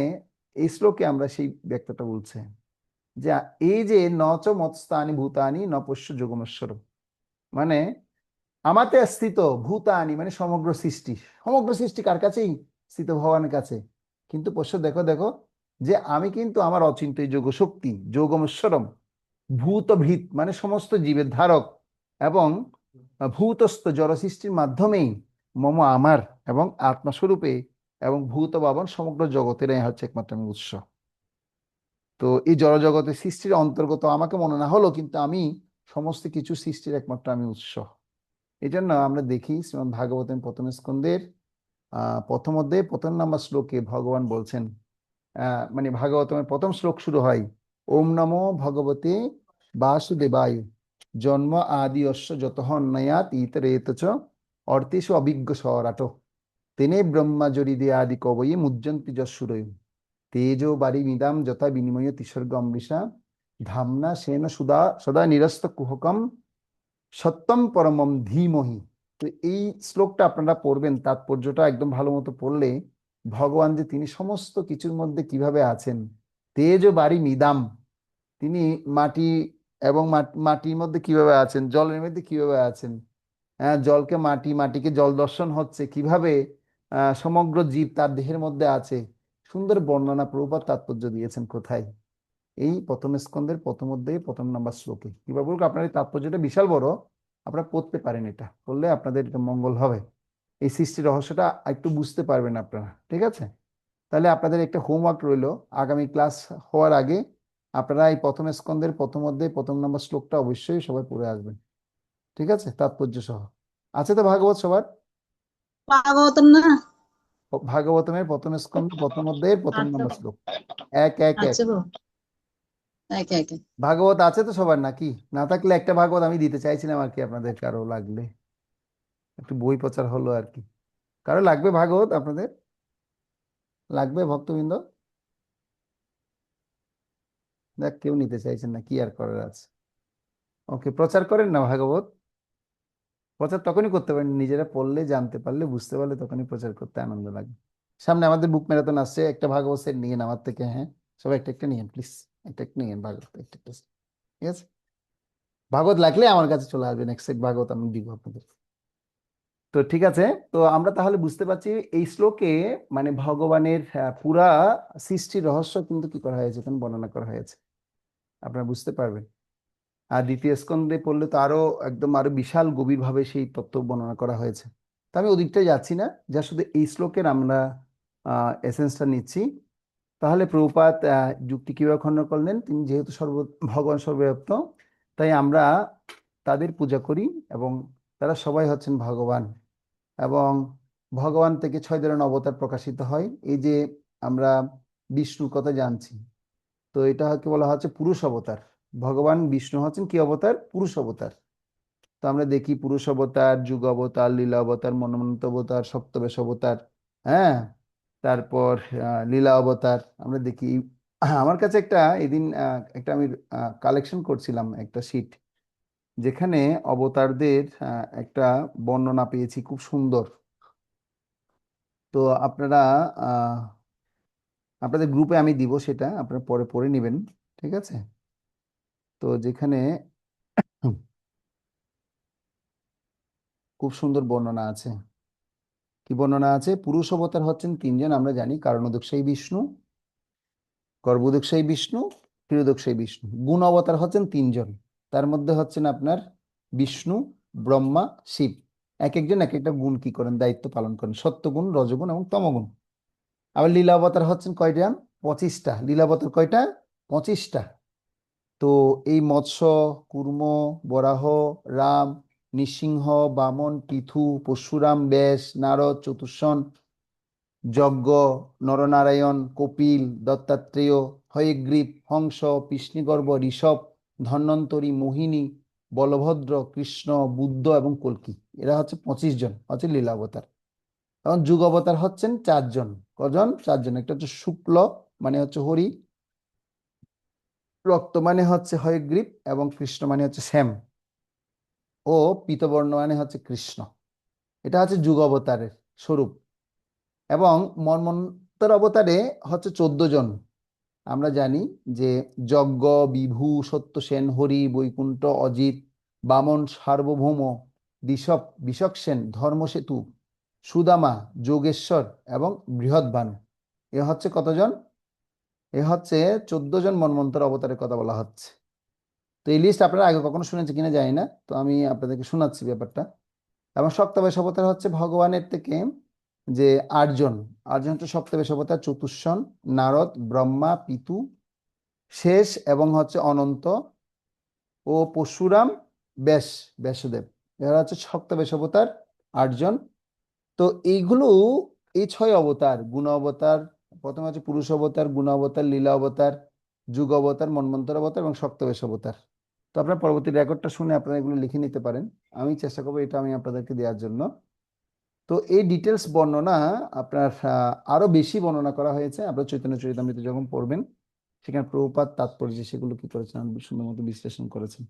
এই শ্লোকে আমরা সেই ব্যক্তটা বলছে যে এই যে নচ মৎস্তানি ভূতানি ন পশ্য যোগমেশ্বর, মানে আমাতে স্থিত ভূতানি মানে সমগ্র সৃষ্টি, সমগ্র সৃষ্টি কার কাছেই স্থিত, ভগবানের কাছে। কিন্তু পশ্য দেখো দেখো যে আমি কিন্তু আমার অচিন্ত্য এই যোগ শক্তি যোগমেশ্বরম, ভূতভৃৎ মানে সমস্ত জীবের ধারক, এবং ভূতস্থ জড় সৃষ্টির মাধ্যমেই মম আমার এবং আত্মাস্বরূপে এবং ভূত বাবন সমগ্র জগতের হচ্ছে একমাত্র আমি উৎস। তো এই জড় জগতের সৃষ্টির অন্তর্গত আমাকে মনে না হলো, কিন্তু আমি সমস্ত কিছু সৃষ্টির একমাত্র আমি উৎস। এই জন্য আমরা দেখি শ্রীমদ্ ভাগবতের প্রথম স্কন্ধের প্রথম অধ্যায়ে প্রথম নম্বর শ্লোকে ভগবান বলছেন, মানে ভাগবতের প্রথম শ্লোক শুরু হয় ওম নমো ভগবতে বাসুদেবায় জন্ম আদি অশ্ব যত অন্নয়াত ইতরেত চ অর্থেষু অভিজ্ঞ সরাট তেনে ব্রহ্মাজরিদে আদি কবয়ে মুজ্জন্তি যশুরয় তেজো বাড়ি মিদাম যথা বিনিময় তিসর্গ অমৃষা ধামনা সেন সুদা সদা নিরস্ত কুহকম সত্যম পরমম ধীমহি। তো এই শ্লোকটা আপনারা পড়বেন, তাৎপর্যটা একদম ভালো মতো পড়লে ভগবান যে তিনি সমস্ত কিছুর মধ্যে কিভাবে আছেন, তেজ ও বাড়ি মিদাম, তিনি মাটি এবং মাটির মধ্যে কিভাবে আছেন, জলের মধ্যে কিভাবে আছেন, হ্যাঁ জলকে মাটি, মাটিকে জল দর্শন হচ্ছে কিভাবে, সমগ্র জীব তার দেহের মধ্যে আছে, সুন্দর বর্ণনা প্রভুপাদ তাৎপর্য দিয়েছেন কোথায়, এই প্রথম স্কন্ধের প্রথম অধ্যায়ে প্রথম নাম্বার শ্লোকে। কিংবা বলুক আপনার এই তাৎপর্যটা বিশাল বড়, আপনারা পড়তে পারেন, এটা পড়লে আপনাদের এটা মঙ্গল হবে, এই সৃষ্টির রহস্যটা একটু বুঝতে পারবেন আপনারা। ঠিক আছে, তাহলে আপনাদের একটা হোমওয়ার্ক রইলো, আগামী ক্লাস হওয়ার আগে আপনারা এই প্রথম স্কন্ধের প্রথম অধ্যায়ে প্রথম নাম্বার শ্লোকটা অবশ্যই সবাই পড়ে আসবেন। ঠিক আছে, তাৎপর্য সহ। আছে তো ভাগবত সবার? ভাগবতম না? ভাগবতমের প্রথম স্কন্ধ প্রথম অধ্যায়ের প্রথম আচ্ছা নম্বর শ্লোক, এক এক এক। আচ্ছা বাবু, একে একে। ভাগবত আছে তো সবার নাকি? না থাকলে একটা ভাগবত আমি দিতে চাইছিলাম আর কি, আপনাদের কারো লাগলে একটু বই প্রচার হলো আর কি। কারো লাগবে ভাগবত আপনাদের? লাগবে ভক্তবৃন্দ? দেখ কেউ নিতে চাইছেন না, কি আর করার আছে। ওকে, প্রচার করেন না ভাগবত, প্রচার তখনই করতে পারেন নিজেরা পড়লে, জানতে পারলে, বুঝতে পারলে তখনই প্রচার করতে আনন্দ লাগে। সামনে আমাদের বুক ম্যারাথন আসছে, একটা ভাগবত সেট নিয়েন আমার থেকে, হ্যাঁ সবাই একটা একটা নিয়েন প্লিজ, একটা একটা নিয়েন ভাগবত, একটা একটা set। ঠিক আছে, ভাগবত লাগলে আমার কাছে চলে আসবেন, এক সেট ভাগবত আমি দিব আপনাদের। তো ঠিক আছে, তো আমরা তাহলে বুঝতে পারছি এই শ্লোকে মানে ভগবানের পুরা সৃষ্টির রহস্য কিন্তু কি করা হয়েছে, এখানে বর্ণনা করা হয়েছে, আপনারা বুঝতে পারবেন। আর দ্বিতীয় স্কন্ধে পড়লে তো আরো একদম আরো বিশাল গভীরভাবে সেই তত্ত্ব বর্ণনা করা হয়েছে। তো আমি ওদিকটাই যাচ্ছি না, যা শুধু এই শ্লোকের আমরা এসেন্সটা নিচ্ছি। তাহলে প্রভুপাদ যুক্তি কিভাবে খণ্ডন করলেন, তিনি যেহেতু ভগবান সর্বব্যাপ্ত, তাই আমরা তাদের পূজা করি এবং তারা সবাই হচ্ছেন ভগবান। এবং ভগবান থেকে 6 ধরনের অবতার প্রকাশিত হয়। এই যে আমরা বিষ্ণুর কথা জানছি, তো এটা কি বলা হচ্ছে পুরুষ অবতার। ভগবান বিষ্ণু হচ্ছেন কি অবতার? পুরুষ অবতার। তো আমরা দেখি পুরুষ অবতার, যুগ অবতার, লীলা অবতার, মন্বন্ত অবতার, সপ্তবেশ অবতার, হ্যাঁ তারপর লীলা অবতার আমরা দেখি। আমার কাছে একটা এদিন একটা আমি কালেকশন করছিলাম একটা শীট, যেখানে অবতারদের একটা বর্ণনা পেয়েছি খুব সুন্দর। তো আপনারা আহ আপনাদের গ্রুপে আমি দিব, সেটা আপনারা পরে পড়ে নেবেন। ঠিক আছে, তো যেখানে হুম, খুব সুন্দর বর্ণনা আছে। কি বর্ণনা আছে? পুরুষ অবতার হচ্ছেন 3জন আমরা জানি, কারণোদকসাই বিষ্ণু, গর্ভোদকসাই বিষ্ণু, ক্ষীরোদকসাই বিষ্ণু। গুণ অবতার হচ্ছেন 3জন, তার মধ্যে হচ্ছেন আপনার বিষ্ণু, ব্রহ্মা, শিব। এক একজন এক একটা গুণ কি করেন, দায়িত্ব পালন করেন, সত্যগুণ, রজগুণ এবং তমগুণ। আবার লীলা অবতার হচ্ছেন কয়টা? 25টা। লীলা অবতার কয়টা? 25টা। তো এই মৎস্য, কুর্ম, বরাহ, রাম, নৃসিংহ, বামন, পৃথু, পরশুরাম, ব্যাস, নারদ, চতুষ্ষণ, যজ্ঞ, নরনারায়ণ, কপিল, দত্তাত্রেয়, হয়গ্রীব, হংস, কৃষ্ণগর্ভ, ঋষভ, ধন্বন্তরী, মোহিনী, বলভদ্র, কৃষ্ণ, বুদ্ধ এবং কল্কি। এরা হচ্ছে 25 জন হচ্ছে লীলা অবতার। এখন যুগ অবতার হচ্ছেন 4 জন। কজন? 4 জন। একটা হচ্ছে শুক্ল, মানে হচ্ছে হরি, রক্ত মানে হচ্ছে হয়গ্রীব, এবং কৃষ্ণ মানে হচ্ছে শ্যাম, ও পীতবর্ণ মানে হচ্ছে কৃষ্ণ। এটা হচ্ছে যুগ অবতারের স্বরূপ। এবং মন্বন্তর অবতারে হচ্ছে 14 জন। আমরা জানি যে যজ্ঞ, বিভু, সত্যসেন, হরি, বৈকুণ্ঠ, অজিত, বামন, সার্বভৌম, বিশক সেন, ধর্মসেতু, সুদামা, যোগেশ্বর এবং বৃহৎবান। এ হচ্ছে কতজন? এ হচ্ছে 14 জন মন্বন্তর অবতারের কথা বলা হচ্ছে। তো এই লিস্ট আপনারা আগে কখনো শুনেছে কিনা জানি না, তো আমি আপনাদেরকে শোনাচ্ছি ব্যাপারটা। এবং সপ্তদশ অবতার হচ্ছে ভগবানের থেকে যে 8 জন। 8 জন হচ্ছে সপ্তদশ অবতার: চতুষ্ষণ, নারদ, ব্রহ্মা, পিতু, শেষ এবং হচ্ছে অনন্ত, ও পরশুরাম, ব্যাস, ব্যাসদেব। এরা হচ্ছে সপ্তদশ অবতার, 8 জন। তো এইগুলো, এই 6 অবতার, গুণ অবতার, প্রথমে হচ্ছে পুরুষ অবতার, গুণ অবতার, লীলা অবতার, যুগ অবতার, মন্বন্তর অবতার এবং সপ্তদশ অবতার। তো আপনার পরবর্তী রেকর্ডটা শুনে আপনারা এগুলো লিখে নিতে পারেন। আমি চেষ্টা করবো এটা আমি আপনাদেরকে দেওয়ার জন্য। তো এই ডিটেলস বর্ণনা আপনার আরো বেশি বর্ণনা করা হয়েছে আপনার চৈতন্য চরিতামৃত যখন পড়বেন। সেখানে প্রভুপাদ তাৎপর্য সেগুলো কি করেছেন, সুন্দর মতো বিশ্লেষণ করেছেন।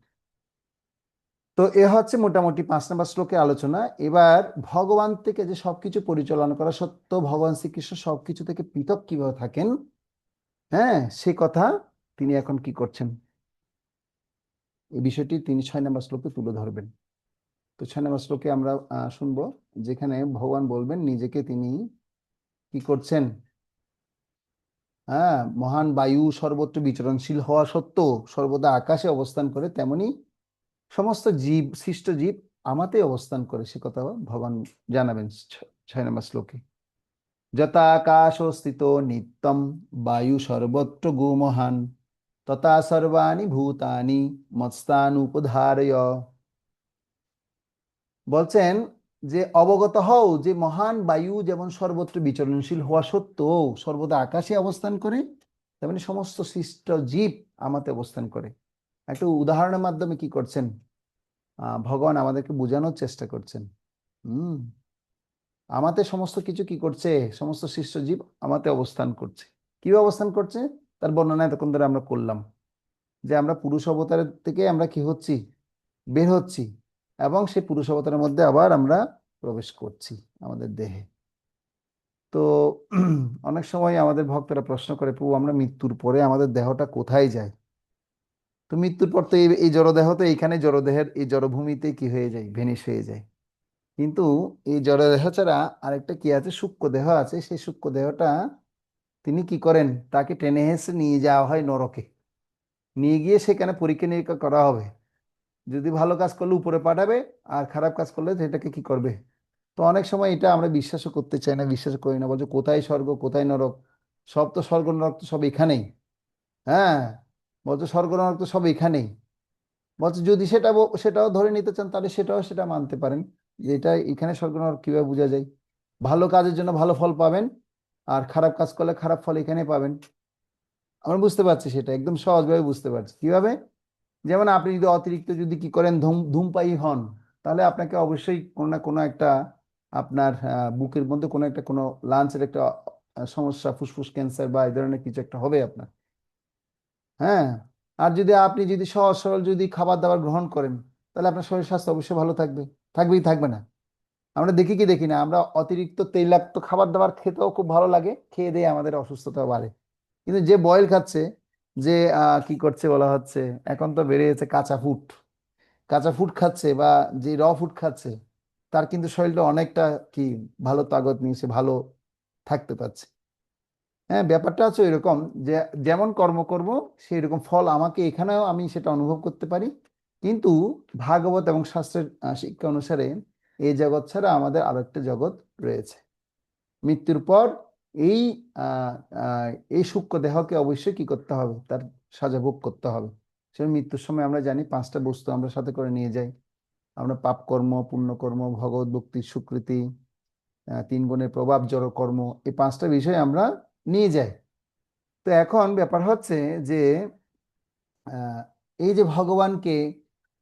তো এ হচ্ছে মোটামুটি 5 নম্বর শ্লোকের আলোচনা। এবার ভগবান থেকে যে সবকিছু পরিচালনা করা সত্ত্বেও ভগবান শ্রীকৃষ্ণ সবকিছু থেকে পৃথক কিভাবে থাকেন, হ্যাঁ, সে কথা তিনি এখন কি করছেন, এই বিষয়টি তিনি 6 নম্বর শ্লোকে তুলে ধরবেন। তো 6 নম্বর শ্লোকে আমরা শুনবো, যেখানে ভগবান বলবেন নিজেকে তিনি কি করছেন। হ্যাঁ, মহান বায়ু সর্বত্র বিচরণশীল হওয়া সত্ত্বেও সর্বদা আকাশে অবস্থান করে, তেমনি সমস্ত জীব, সৃষ্ট জীব আমাতে অবস্থান করে, সে কথা ভগবান জানাবেন 6 নম্বর শ্লোকে। যথাকাশ স্থিত নিত্যম বায়ু সর্বত্র গুমহান তথা সর্বাণি ভূতানি মৎস্তানুপধারয়। বলছেন যে অবগত হও যে মহান বায়ু যেমন সর্বত্র বিচরণশীল হওয়া সত্ত্বেও সর্বদা আকাশে অবস্থান করে, তেমনি সমস্ত সৃষ্ট জীব আমাতে অবস্থান করে। একটা উদাহরণের মাধ্যমে কি করছেন, ভগবান আমাদেরকে বোঝানোর চেষ্টা করছেন। হুম, আমাদের সমস্ত কিছু কি করছে, সমস্ত সৃষ্ট জীব আমাতে অবস্থান করছে। কিভাবে অবস্থান করছে তার বর্ণনা এতক্ষণ ধরে আমরা করলাম, যে আমরা পুরুষ অবতারের থেকে আমরা কি হচ্ছি, বের হচ্ছি, এবং সেই পুরুষ অবতারের মধ্যে আবার আমরা প্রবেশ করছি আমাদের দেহে। তো অনেক সময় আমাদের ভক্তরা প্রশ্ন করে, প্রভু আমরা মৃত্যুর পরে আমাদের দেহটা কোথায় যায়? তো মৃত্যুর পর তো এই জড়দেহ তো এইখানে জড়দেহের এই জড়ভূমিতে কি হয়ে যায়, ভেনিশ হয়ে যায়। কিন্তু এই জড়দেহ ছাড়া আরেকটা কি আছে, সূক্ষ্ম দেহ আছে। সেই সূক্ষ্ম দেহটা তিনি কি করেন, তাকে টেনে হেসে নিয়ে যাওয়া হয় নরকে। নিয়ে গিয়ে সেখানে পরীক্ষা নিরীক্ষা করা হবে। যদি ভালো কাজ করলে উপরে পাঠাবে, আর খারাপ কাজ করলে সেটাকে কি করবে। তো অনেক সময় এটা আমরা বিশ্বাসও করতে চাই না, বিশ্বাস করি না, বলছে কোথায় স্বর্গ কোথায় নরক, সব তো স্বর্গ নরক তো সব এখানেই। হ্যাঁ, বলছে স্বর্গ নরক তো সব এখানেই। বলছে যদি সেটাও ধরে নিতে চান তাহলে সেটা মানতে পারেন, যে এটা এখানে স্বর্গ নরক কিভাবে বোঝা যায়। ভালো কাজের জন্য ভালো ফল পাবেন, আর খারাপ কাজ করলে খারাপ ফল এখানে পাবেন। আমরা বুঝতে পারছি, সেটা একদম সহজভাবে বুঝতে পারছি কিভাবে। যেমন আপনি যদি অতিরিক্ত যদি কি করেন, ধূমপায়ী হন, তাহলে আপনাকে অবশ্যই কোনো না কোনো একটা আপনার বুকের মধ্যে কোনো একটা কোনো লাঞ্চের একটা সমস্যা, ফুসফুস ক্যান্সার বা এই ধরনের কিছু একটা হবে আপনার। হ্যাঁ, আর যদি আপনি যদি সহজ সরল যদি খাবার দাবার গ্রহণ করেন, তাহলে আপনার শরীর স্বাস্থ্য অবশ্যই ভালো থাকবে। থাকবেই, থাকবে না? আমরা দেখি কি দেখি না, আমরা অতিরিক্ত তৈলাক্ত খাবার দাবার খেতেও খুব ভালো লাগে, খেয়ে দিয়ে আমাদের অসুস্থতা বাড়ে। কিন্তু যে বয়েল খাচ্ছে, যে কি করছে বলা হচ্ছে, এখন তো বেড়ে গেছে কাঁচা ফুড, কাঁচা ফুড খাচ্ছে বা যে ফুড খাচ্ছে, তার কিন্তু শরীরটা অনেকটা কি ভালো তাগত নিয়ে সে ভালো থাকতে পারছে। হ্যাঁ, ব্যাপারটা হচ্ছে এরকম, যে যেমন কর্ম করব সেই রকম ফল আমাকে এখানেও আমি সেটা অনুভব করতে পারি। কিন্তু ভাগবত এবং শাস্ত্রের শিক্ষা অনুসারে এই জগৎ ছাড়া আমাদের আরেকটা জগৎ রয়েছে। মৃত্যুর পর এই আহ আহ, এই সূক্ষ্ম দেহকে অবশ্যই কি করতে হবে, তার সাজা ভোগ করতে হবে। সে মৃত্যুর সময় আমরা জানি 5টা বস্তু আমরা সাথে করে নিয়ে যাই। আমরা পাপ কর্ম, পুণ্য কর্ম, ভগবত ভক্তি, সুকৃতি, 3 গুণের প্রভাব, জড় কর্ম, এই 5টা বিষয় আমরা নিয়ে যাই। তো এখন ব্যাপার হচ্ছে যে আহ, এই যে ভগবানকে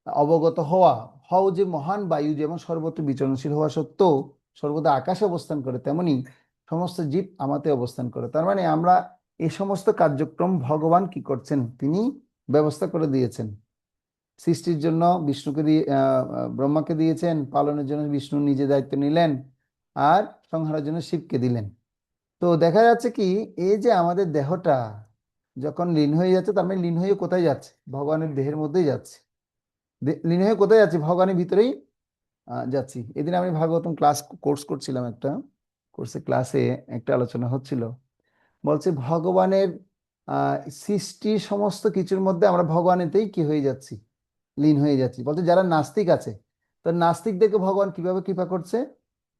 অবগত হওয়া, হও যে মহান বায়ু যেমন সর্বত্র বিচরণশীল হওয়া সত্ত্বেও সর্বদা আকাশে অবস্থান করে, তেমনি সমস্ত জীব আমাতে অবস্থান করে। তার মানে আমরা এই সমস্ত কার্যক্রম ভগবান কি করছেন, তিনি ব্যবস্থা করে দিয়েছেন। সৃষ্টির জন্য বিষ্ণুকে দিয়ে ব্রহ্মাকে দিয়েছেন, পালনের জন্য বিষ্ণু নিজে দায়িত্ব নিলেন, আর সংহারের জন্য শিবকে দিলেন। তো দেখা যাচ্ছে কি, এই যে আমাদের দেহটা যখন লীন হয়ে যাচ্ছে, তার মানে লীন হয়ে কোথায় যাচ্ছে, ভগবানের দেহের মধ্যেই যাচ্ছে। লীন হয়ে কোথায় যাচ্ছে, ভগবানের ভিতরেই যাচ্ছি। এদিন আমি ভাগবতম কোর্স করছিলাম, একটা ক্লাসে একটা আলোচনা হচ্ছিল। বলছে ভগবানের আহ সৃষ্টির সমস্ত কিছুর মধ্যে আমরা ভগবানেতেই কি হয়ে যাচ্ছি, লীন হয়ে যাচ্ছি। বলছে যারা নাস্তিক আছে, তো নাস্তিকদেরকে ভগবান কিভাবে কৃপা করছে,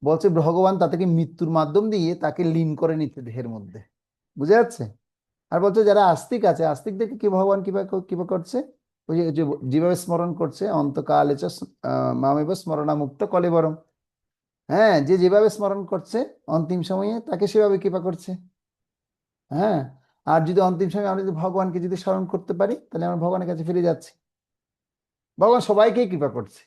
বলছে ভগবান তাদেরকে মৃত্যুর মাধ্যম দিয়ে তাকে লীন করে নিচ্ছে দেহের মধ্যে। বুঝা যাচ্ছে? আর বলছে যারা আস্তিক আছে, আস্তিকদেরকে কি ভগবান কিভাবে কৃপা করছে, ওই যে যেভাবে স্মরণ করছে, অন্তকালে চ মামেব স্মরণামুক্ত কলেবরম। হ্যাঁ, যে যেভাবে স্মরণ করছে অন্তিম সময়ে তাকে সেভাবে কৃপা করছে। হ্যাঁ, আর যদি অন্তিম সময়ে আমরা যদি ভগবানকে যদি স্মরণ করতে পারি, তাহলে আমরা ভগবানের কাছে ফিরে যাচ্ছি। ভগবান সবাইকেই কৃপা করছে।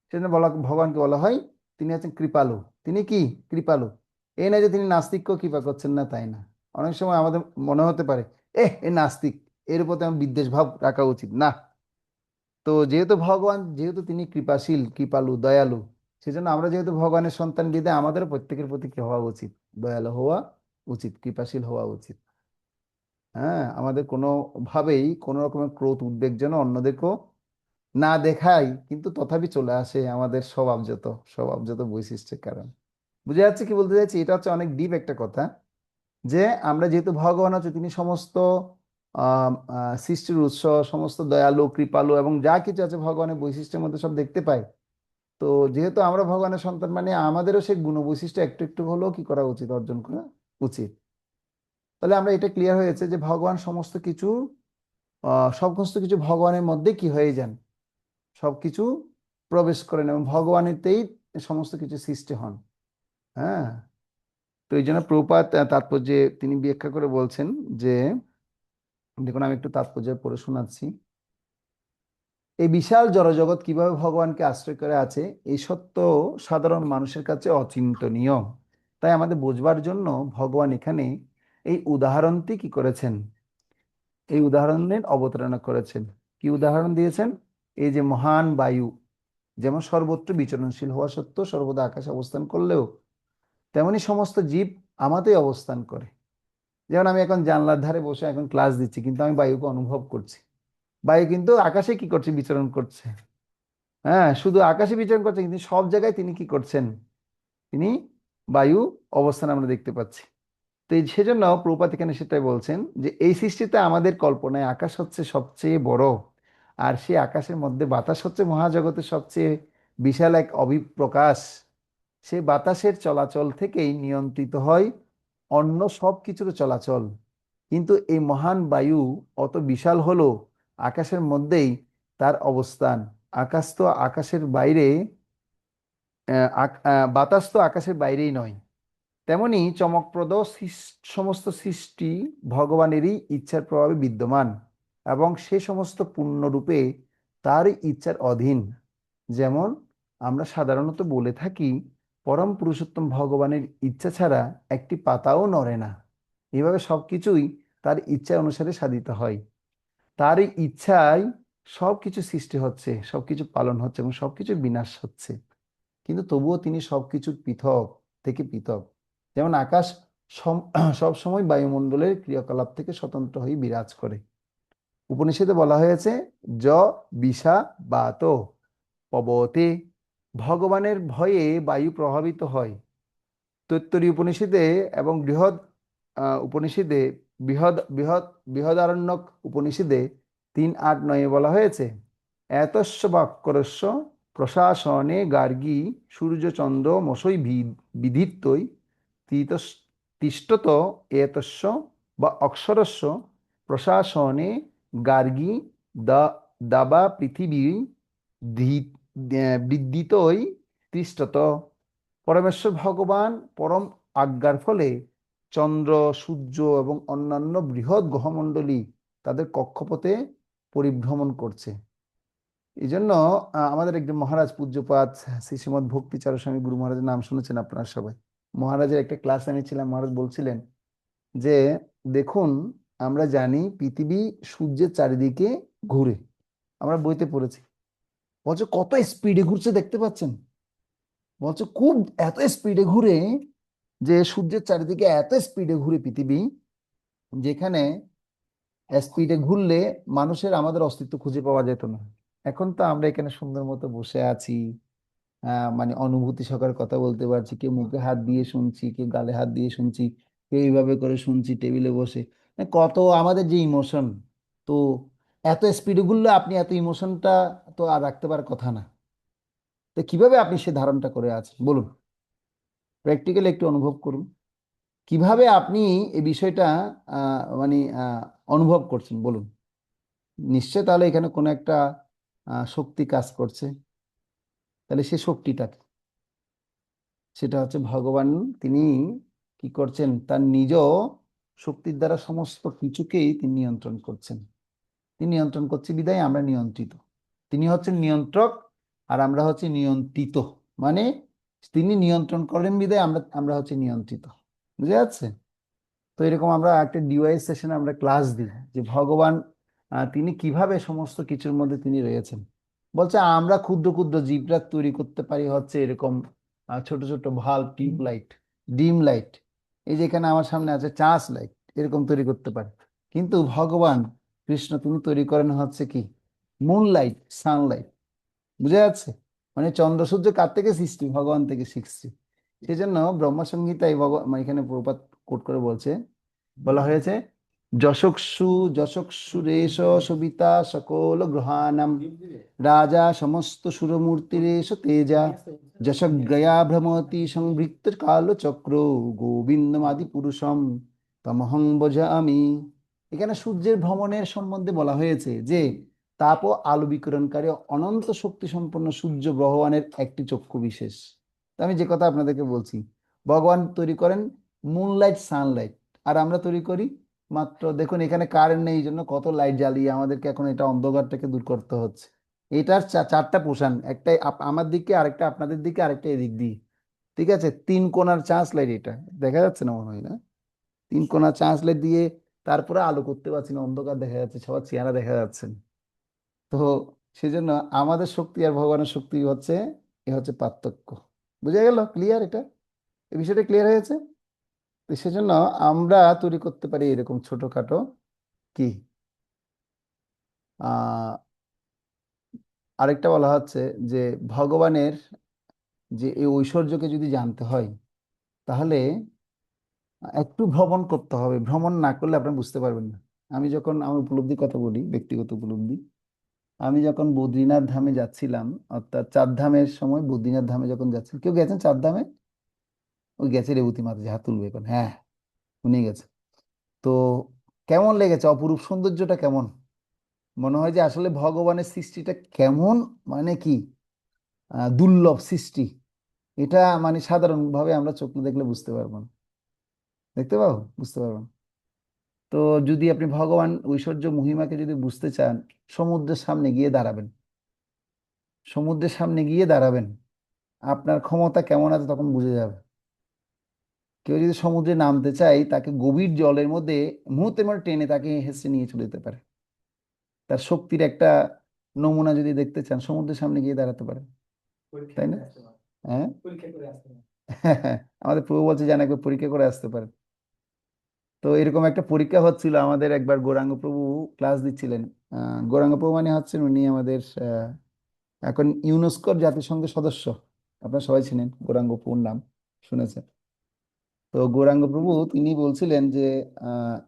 সেজন্য ভগবানকে বলা হয় তিনি হচ্ছেন কৃপালু। তিনি কি কৃপালু। এই না যে তিনি নাস্তিককেও কৃপা করছেন না, তাই না। অনেক সময় আমাদের মনে হতে পারে, এ নাস্তিক, এর প্রতি আমার বিদ্বেষ ভাব রাখা উচিত না। তো যেহেতু ভগবান, যেহেতু তিনি কৃপাশীল, কৃপালু, দয়ালু, সেজন্য আমরা যেহেতু ভগবানের সন্তান, বিদে আমাদের প্রত্যেকের প্রতি কি হওয়া উচিত, দয়ালু হওয়া উচিত, কৃপাশীল হওয়া উচিত। হ্যাঁ, আমাদের কোনো ভাবেই কোনো রকমের ক্রোধ উদ্বেগ যেন অন্যদেরকেও না দেখাই, কিন্তু তথাপি চলে আসে আমাদের স্বভাবজাত বৈশিষ্ট্যের কারণ। বুঝে যাচ্ছে কি বলতে চাইছি? এটা হচ্ছে অনেক ডিপ একটা কথা, যে আমরা যেহেতু ভগবান হচ্ছে তিনি সমস্ত সৃষ্টির উৎস, সমস্ত দয়ালু, কৃপালু এবং যা কিছু আছে ভগবানের বৈশিষ্ট্যের মধ্যে সব দেখতে পাই। তো যেহেতু আমরা ভগবানের সন্তান, মানে আমাদেরও সেই গুণ বৈশিষ্ট্য একটু একটু হলেও কি করা উচিত, অর্জন করা উচিত। তাহলে আমরা এটা ক্লিয়ার হয়েছে যে ভগবান সমস্ত কিছু, সমস্ত কিছু ভগবানের মধ্যে কি হয়ে যান, সবকিছু প্রবেশ করেন এবং ভগবানেরতেই সমস্ত কিছু সৃষ্টি হন। হ্যাঁ, তো এই জন্য প্রভুপাদ তাৎপর্যে তিনি ব্যাখ্যা করে বলছেন যে, দেখুন আমি একটু তাৎপর্য পড়ে শোনাচ্ছি। এই বিশাল জড়জগৎ কিভাবে ভগবানকে আশ্রয় করে আছে, এই সত্য সাধারণ মানুষের কাছে অচিন্তনীয়। তাই আমাদের বোঝবার জন্য ভগবান এখানে এই উদাহরণটি কি করেছেন, এই উদাহরণের অবতারণা করেছেন। কি উদাহরণ দিয়েছেন? এই যে মহান বায়ু যেমন সর্বত্র বিচরণশীল হওয়া সত্ত্বেও সর্বদা আকাশে অবস্থান করলেও, তেমনি সমস্ত জীব আমাতেই অবস্থান করে। যেমন আমি এখন জানলার ধারে বসে এখন ক্লাস দিচ্ছি, কিন্তু আমি বায়ুকে অনুভব করছি। বায়ু কিন্তু আকাশে কি করছে, বিচরণ করছে। হ্যাঁ, শুধু আকাশে বিচরণ করছে, কিন্তু সব জায়গায় তিনি কি করছেন, তিনি বায়ু অবস্থান আমরা দেখতে পাচ্ছি। তো এই সেজন্য প্রভুপাদ এখানে সেটাই বলছেন যে এই সৃষ্টিতে আমাদের কল্পনায় আকাশ হচ্ছে সবচেয়ে বড়, আর সেই আকাশের মধ্যে বাতাস হচ্ছে মহাজগতের সবচেয়ে বিশাল এক অভিপ্রকাশ। সেই বাতাসের চলাচল থেকেই নিয়ন্ত্রিত হয় অন্য সব কিছুর চলাচল। কিন্তু এই মহান বায়ু অত বিশাল হলো, আকাশের মধ্যেই তার অবস্থান। আকাশ তো আকাশের বাইরে, বাতাস তো আকাশের বাইরেই নয়। তেমনি চমকপ্রদ সমস্ত সৃষ্টি ভগবানেরই ইচ্ছার প্রভাবে বিদ্যমান এবং সে সমস্ত পূর্ণরূপে তারই ইচ্ছার অধীন। যেমন আমরা সাধারণত বলে থাকি, পরম পুরুষোত্তম ভগবানের ইচ্ছা ছাড়া একটি পাতাও নড়ে না। এভাবে সবকিছুই তার ইচ্ছা অনুসারে সাধিত হয়। তারই ইচ্ছায় সবকিছু সৃষ্টি হচ্ছে, সবকিছু পালন হচ্ছে এবং সবকিছু বিনাশ হচ্ছে। কিন্তু তবুও তিনি সবকিছুর পৃথক থেকে পৃথক। যেমন আকাশ সব সময় বায়ুমণ্ডলের ক্রিয়াকলাপ থেকে স্বতন্ত্র হয়ে বিরাজ করে। উপনিষদে বলা হয়েছে য বিষা বাত পবতে, ভগবানের ভয়ে বায়ু প্রভাবিত হয়। তৈত্তরীয় উপনিষদে এবং বৃহৎ উপনিষদে, বৃহৎ বৃহৎ বৃহদারণ্যক উপনিষদে 3:8-9 বলা হয়েছে, এতস্য বাক্যরস্য প্রশাসনে গার্গী সূর্যচন্দ্র মশৈ বিধিত্বই তিষ্টত এতস্য বা অক্ষরস্য প্রশাসনে গার্গী দাবা পৃথিবী বৃদ্ধিতই তিষ্ঠত। পরমেশ্বর ভগবান পরম আজ্ঞার ফলে চন্দ্র, সূর্য এবং অন্যান্য বৃহৎ গ্রহমণ্ডলী তাদের কক্ষপথে পরিভ্রমণ করছে। এই জন্য আমাদের একজন মহারাজ পূজ্যপাদ শ্রী শ্রীমৎ ভক্তিচারু স্বামী গুরু মহারাজের নাম শুনেছেন আপনারা সবাই। মহারাজের একটা ক্লাস আমি ছিলাম, মহারাজ বলছিলেন যে দেখুন, আমরা জানি পৃথিবী সূর্যের চারিদিকে ঘুরে, আমরা বইতে পড়েছি। বলছে কত স্পিডে ঘুরছে দেখতে পাচ্ছেন? বলছে খুব এত স্পিডে ঘুরে, যে সূর্যের চারিদিকে এত স্পিডে ঘুরে পৃথিবী, যেখানে স্পিডে ঘুরলে মানুষের আমাদের অস্তিত্ব খুঁজে পাওয়া যেত না। এখন তো আমরা এখানে সুন্দর মতো বসে আছি, মানে অনুভূতি সহকারে কথা বলতে পারছি, কেউ মুখে হাত দিয়ে শুনছি, কেউ গালে হাত দিয়ে শুনছি, কেউ এইভাবে করে শুনছি টেবিলে বসে। মানে কত আমাদের যে ইমোশন, তো এত স্পিডে ঘুরলে আপনি এত ইমোশনটা তো আর রাখতে পারার কথা না। তো কিভাবে আপনি সে ধারণটা করে আছেন বলুন, প্র্যাকটিক্যালি একটু অনুভব করুন, কিভাবে আপনি এই বিষয়টা মানে অনুভব করছেন বলুন। নিশ্চয় তাহলে এখানে কোনো একটা শক্তি কাজ করছে। তাহলে সে শক্তিটা কি? সেটা হচ্ছে ভগবান। তিনি কি করছেন? তার নিজ শক্তির দ্বারা সমস্ত কিছুকেই তিনি নিয়ন্ত্রণ করছেন। তিনি নিয়ন্ত্রণ করছে বিধায় আমরা নিয়ন্ত্রিত। তিনি হচ্ছেন নিয়ন্ত্রক, আর আমরা হচ্ছে নিয়ন্ত্রিত। মানে তিনি নিয়ন্ত্রণ করেন বিধায় আমরা আমরা হচ্ছে নিয়ন্ত্রিত। বুঝে যাচ্ছে? তো এরকম আমরা একটা ডিওয়াইস সেশনে আমরা ক্লাস দিই যে ভগবান তিনি কিভাবে সমস্ত কিছুর মধ্যে তিনি রয়েছেন। বলছে আমরা ক্ষুদ্র ক্ষুদ্র জীবরা তৈরি করতে পারি হচ্ছে এরকম ছোট ছোট valve, tube light, dim light, এই যে এখানে আমার সামনে আছে চার্চ লাইট, এরকম তৈরি করতে পারি। কিন্তু ভগবান কৃষ্ণ তিনি তৈরি করেন হচ্ছে কি? Moon light, Sunlight. বুঝে যাচ্ছে? মানে চন্দ্র সূর্য কার থেকে সৃষ্টি? ভগবান থেকে সৃষ্টি। সেই জন্য ব্রহ্মসংহিতায় ভগবান এখানে প্রভুপাদ কোট করে বলছে, বলা হয়েছে যশস্যু যশস্যুরেশ সবিতা সকল গ্রহাণাম রাজা সমস্ত সুরমূর্তিরেশ তেজা যশগ্রয়া ভ্রমতি সংবৃত্ত কাল চক্র গোবিন্দমাদি পুরুষম তমহং ভজামি। এখানে সূর্যের ভ্রমণের সম্বন্ধে বলা হয়েছে যে তাপ ও আলো বিকিরণকারী অনন্ত শক্তি সম্পন্ন সূর্য ভগবানের একটি চক্ষু বিশেষ। তো আমি যে কথা আপনাদেরকে বলছি, ভগবান তৈরি করেন মুনলাইট, সানলাইট, আর আমরা তৈরি করি মাত্র, দেখুন এখানে কারেন্ট নেই, এই জন্য কত লাইট জ্বালিয়ে আমাদেরকে এখন এটা অন্ধকারটাকে দূর করতে হচ্ছে। এটার চারটা পোষণ, একটা আমার দিকে, আরেকটা আপনাদের দিকে, আরেকটা এদিক দিয়ে। ঠিক আছে, তিন কোণার চার্জ লাইট, এটা দেখা যাচ্ছে না মনে হয় না? তিন কোণার চার্জ লাইট দিয়ে তারপরে আলো করতে পারছি না, অন্ধকার দেখা যাচ্ছে, সবার চেহারা দেখা যাচ্ছে না। তো সেজন্য আমাদের শক্তি আর ভগবানের শক্তি হচ্ছে, এ হচ্ছে পার্থক্য। বুঝা গেল? ক্লিয়ার এটা? এই বিষয়টা ক্লিয়ার হয়েছে? তো সেজন্য আমরা তৈরি করতে পারি এরকম ছোটখাটো কি আহ আরেকটা বলা হচ্ছে যে ভগবানের যে এই ঐশ্বর্যকে যদি জানতে হয়, তাহলে একটু ভ্রমণ করতে হবে। ভ্রমণ না করলে আপনি বুঝতে পারবেন না। আমি যখন আমার উপলব্ধির কথা বলি, ব্যক্তিগত উপলব্ধি, আমি যখন বদ্রীনাথ ধামে যাচ্ছিলাম, অর্থাৎ চার ধামের সময় বদ্রীনাথ ধামে যখন যাচ্ছিলাম, কেউ গেছেন চার ধামে? ওই গেছে রেবতী মাতা, হাত তুলবে এখন, হ্যাঁ উনি গেছে। তো কেমন লেগেছে? অপরূপ সৌন্দর্যটা কেমন? মনে হয় যে আসলে ভগবানের সৃষ্টিটা কেমন, মানে কি দুর্লভ সৃষ্টি। এটা মানে সাধারণভাবে আমরা চোখ না দেখলে বুঝতে পারবো না। দেখতে পাবো, বুঝতে পারবো না। তো যদি আপনি ভগবান ঐশ্বর্য মহিমাকে যদি বুঝতে চান, সমুদ্রের সামনে গিয়ে দাঁড়াবেন। সমুদ্রের সামনে গিয়ে দাঁড়াবেন, আপনার ক্ষমতা কেমন আছে তখন বুঝে যাবে। কেউ যদি সমুদ্রে নামতে চায়, তাকে গভীর জলের মধ্যে মুহূর্তের মধ্যে টেনে তাকে হেসে নিয়ে চলে যেতে পারে। তার শক্তির একটা নমুনা যদি দেখতে চান, সমুদ্রের সামনে গিয়ে দাঁড়াতে পারেন। তাই না? হ্যাঁ, আমাদের প্রভু বলছে যেন একবার পরীক্ষা করে আসতে পারেন। তো এরকম একটা পরীক্ষা হচ্ছিল আমাদের, একবার গৌরাঙ্গ প্রভু ক্লাস দিচ্ছিলেন। গৌরাঙ্গ প্রভু মানে হচ্ছেন উনি আমাদের এখন ইউনেস্কোর জাতিসংঘের সদস্য। আপনারা সবাই চিনেন গৌরাঙ্গ প্রভুর নাম, শুনেছেন? তো গৌরাঙ্গ প্রভু তিনি বলছিলেন যে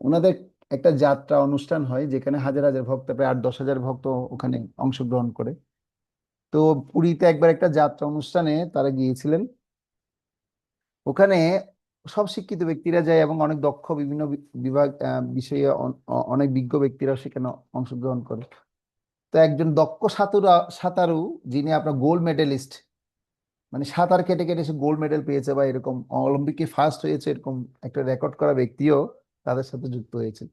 ওনাদের একটা যাত্রা অনুষ্ঠান হয়, যেখানে হাজার হাজার ভক্ত, প্রায় 8-10 হাজার ভক্ত ওখানে অংশগ্রহণ করে। তো পুরীতে একবার একটা যাত্রা অনুষ্ঠানে তারা গিয়েছিলেন। ওখানে সব শিক্ষিত ব্যক্তিরা যায় এবং অনেক দক্ষ বিভিন্ন বিভাগ বিষয়ে অনেক বিজ্ঞ ব্যক্তিরাও সেখানে অংশগ্রহণ করে। তো একজন দক্ষ সাঁতারু সাঁতারু যিনি আপনার গোল্ড মেডেলিস্ট, মানে সাঁতার কেটে কেটে সে গোল্ড মেডেল পেয়েছে বা এরকম অলিম্পিকে ফার্স্ট হয়েছে, এরকম একটা রেকর্ড করা ব্যক্তিও তাদের সাথে যুক্ত হয়েছে।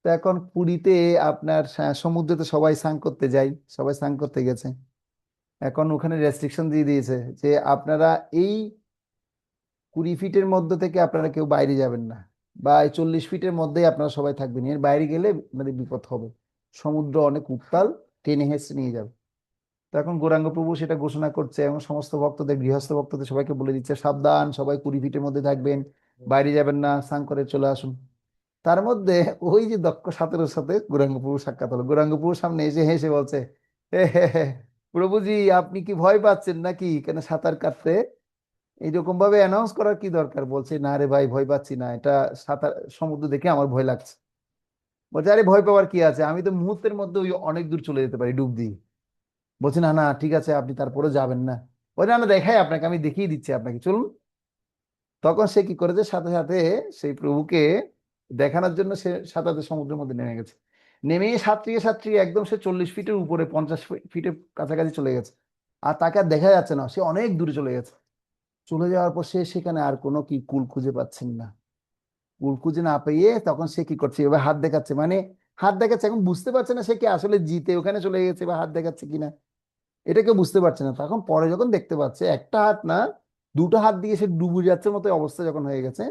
তো এখন পুরীতে আপনার সমুদ্রে সবাই স্নান করতে যায়, সবাই স্নান করতে গেছে। এখন ওখানে রেস্ট্রিকশন দিয়ে দিয়েছে যে আপনারা এই 20 ফিটের মধ্যে থেকে আপনারা কেউ বাইরে যাবেন না, বা এই 40 ফিটের মধ্যেই আপনারা সবাই থাকবেন, এর বাইরে গেলে মানে বিপদ হবে, সমুদ্র অনেক উত্তাল, টেনে হেঁচড়ে নিয়ে যাবে। তো এখন গৌরাঙ্গ প্রভু সেটা ঘোষণা করছে এবং সমস্ত ভক্তদের, গৃহস্থ ভক্তদের সবাইকে বলে দিচ্ছে, সাবধান, সবাই 20 ফিটের মধ্যে থাকবেন, বাইরে যাবেন না, স্নান করে চলে আসুন। তার মধ্যে ওই যে দক্ষ সাঁতারের সাথে গৌরাঙ্গ প্রভু সাক্ষাৎ হলো। গৌরাঙ্গ প্রভুর সামনে এসে হেসে বলছে, হে, প্রভুজি আপনি কি ভয় পাচ্ছেন নাকি কেন সাঁতার কাটতে? এইরকম ভাবে অ্যানাউন্স করার কি দরকার? বলছে, না রে ভাই, ভয় পাচ্ছি না, এটা সাঁতার, সমুদ্র দেখে আমার ভয় লাগছে। বলছে, আরে ভয় পাওয়ার কি আছে, আমি তো মুহূর্তের মধ্যে ওই অনেক দূর চলে যেতে পারি ডুব দিয়ে। বলছে, না না ঠিক আছে, আপনি তারপরে যাবেন না। বলছে, না না, দেখাই আপনাকে, আমি দেখিয়ে দিচ্ছি আপনাকে, চলুন। তখন সে কি করেছে, সাথে সাথে সেই প্রভুকে দেখানোর জন্য সে সাঁতারে সমুদ্রের মধ্যে নেমে গেছে। নেমে সাঁতরিয়ে সাঁতরিয়ে একদম সে 40 ফিটের উপরে, 50 ফিটের কাছাকাছি চলে গেছে। আর তাকে আর দেখা যাচ্ছে না, সে অনেক দূরে চলে গেছে। চলে যাওয়ার পর সে সেখানে আর কোনো কি কুল খুঁজে পাচ্ছেন না। কুল খুঁজে না পেয়ে তখন সে কি করছে, এবার হাত দেখাচ্ছে, মানে হাত দেখাচ্ছে, এখন বুঝতে পারছে না সে কি আসলে জিতে ওখানে চলে গেছে বা হাত দেখাচ্ছে কিনা, এটা কেউ বুঝতে পারছে না। তখন পরে যখন দেখতে পাচ্ছে একটা হাত না, দুটো হাত দিয়ে সে ডুবে যাচ্ছে মতো অবস্থা যখন হয়ে গেছে,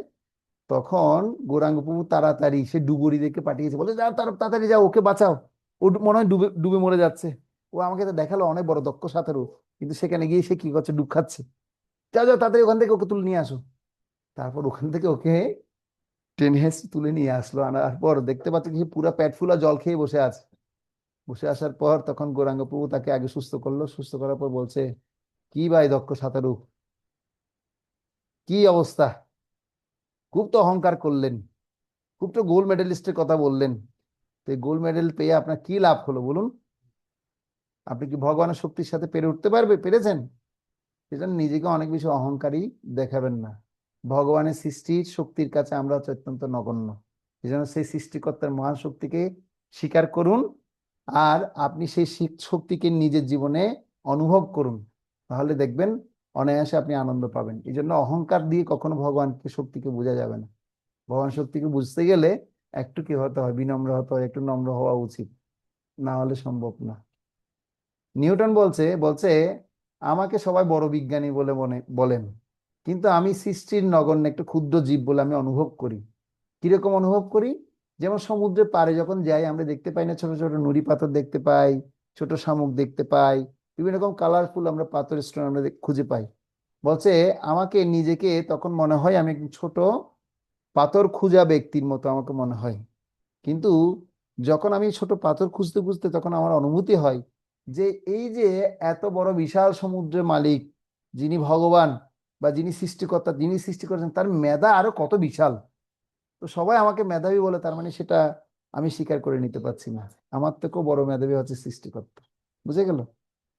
তখন গৌরাঙ্গ প্রভু তাড়াতাড়ি সে ডুবুরি দেখে পাঠিয়েছে, বলে, যাও তাড়াতাড়ি যাও, ওকে বাঁচাও, ও মনে হয় ডুবে ডুবে মরে যাচ্ছে। ও আমাকে তো দেখালো অনেক বড় দক্ষ সাঁতারু, কিন্তু সেখানে গিয়ে সে কি করছে, ডুব খাচ্ছে। যাও যাও তাড়াতাড়ি ওখান থেকে ওকে তুলে নিয়ে আসো। তারপর ওখান থেকে ওকে টেনে হেঁচড়ে তুলে নিয়ে আসলো। আনার পর দেখতে পাচ্ছে কি, পুরো পেট ফুলা জল খেয়ে বসে আছে। বসে আসার পর তখন গৌরাঙ্গ প্রভু তাকে আগে সুস্থ করলো, সুস্থ করার পর বলছে, কি ভাই দক্ষ সাঁতারু, কি অবস্থা, খুব তো অহংকার করলেন, খুব তো গোল্ড মেডেলিস্টের কথা বললেন, তো এই গোল্ড মেডেল পেয়ে আপনার কি লাভ হলো বলুন? আপনি কি ভগবানের শক্তির সাথে পেরেছেন? সেজন্য নিজেকে অনেক বেশি অহংকারী দেখাবেন না। ভগবানের সৃষ্টির শক্তির কাছে আমরা হচ্ছে অত্যন্ত নগণ্য। এই জন্য সেই সৃষ্টিকর্তার মহান শক্তিকে স্বীকার করুন, আর আপনি সেই শক্তিকে নিজের জীবনে অনুভব করুন, তাহলে দেখবেন অনায়াসে আপনি আনন্দ পাবেন। এই জন্য অহংকার দিয়ে কখনো ভগবানকে শক্তিকে বোঝা যাবে না। ভগবান শক্তিকে বুঝতে গেলে একটু কি হতে হয়, বিনম্র হতে হয়, একটু নম্র হওয়া উচিত, না হলে সম্ভব না। নিউটন বলছে বলছে আমাকে সবাই বড় বিজ্ঞানী বলে মনে বলেন, কিন্তু আমি সৃষ্টির নগণ্য একটু ক্ষুদ্র জীব বলে আমি অনুভব করি। কিরকম অনুভব করি? যেমন সমুদ্রের পাড়ে যখন যাই আমরা দেখতে পাই না, ছোট ছোট নুড়ি পাথর দেখতে পাই, ছোট শামুক দেখতে পাই, বিভিন্ন রকম কালারফুল আমরা পাথর স্টোন আমরা খুঁজে পাই। বলছে আমাকে নিজেকে তখন মনে হয় আমি একজন ছোট পাথর খুঁজা ব্যক্তির মতো আমাকে মনে হয়। কিন্তু যখন আমি ছোট পাথর খুঁজতে খুঁজতে তখন আমার অনুভূতি হয় যে এই যে এত বড় বিশাল সমুদ্রের মালিক, যিনি ভগবান বা যিনি সৃষ্টিকর্তা, যিনি সৃষ্টি করেছেন, তার মেধা আরো কত বিশাল। তো সবাই আমাকে মেধাবী বলে, তার মানে সেটা আমি স্বীকার করে নিতে পারছি না। আমার থেকেও বড় মেধাবী হচ্ছে সৃষ্টিকর্তা। বুঝে গেল?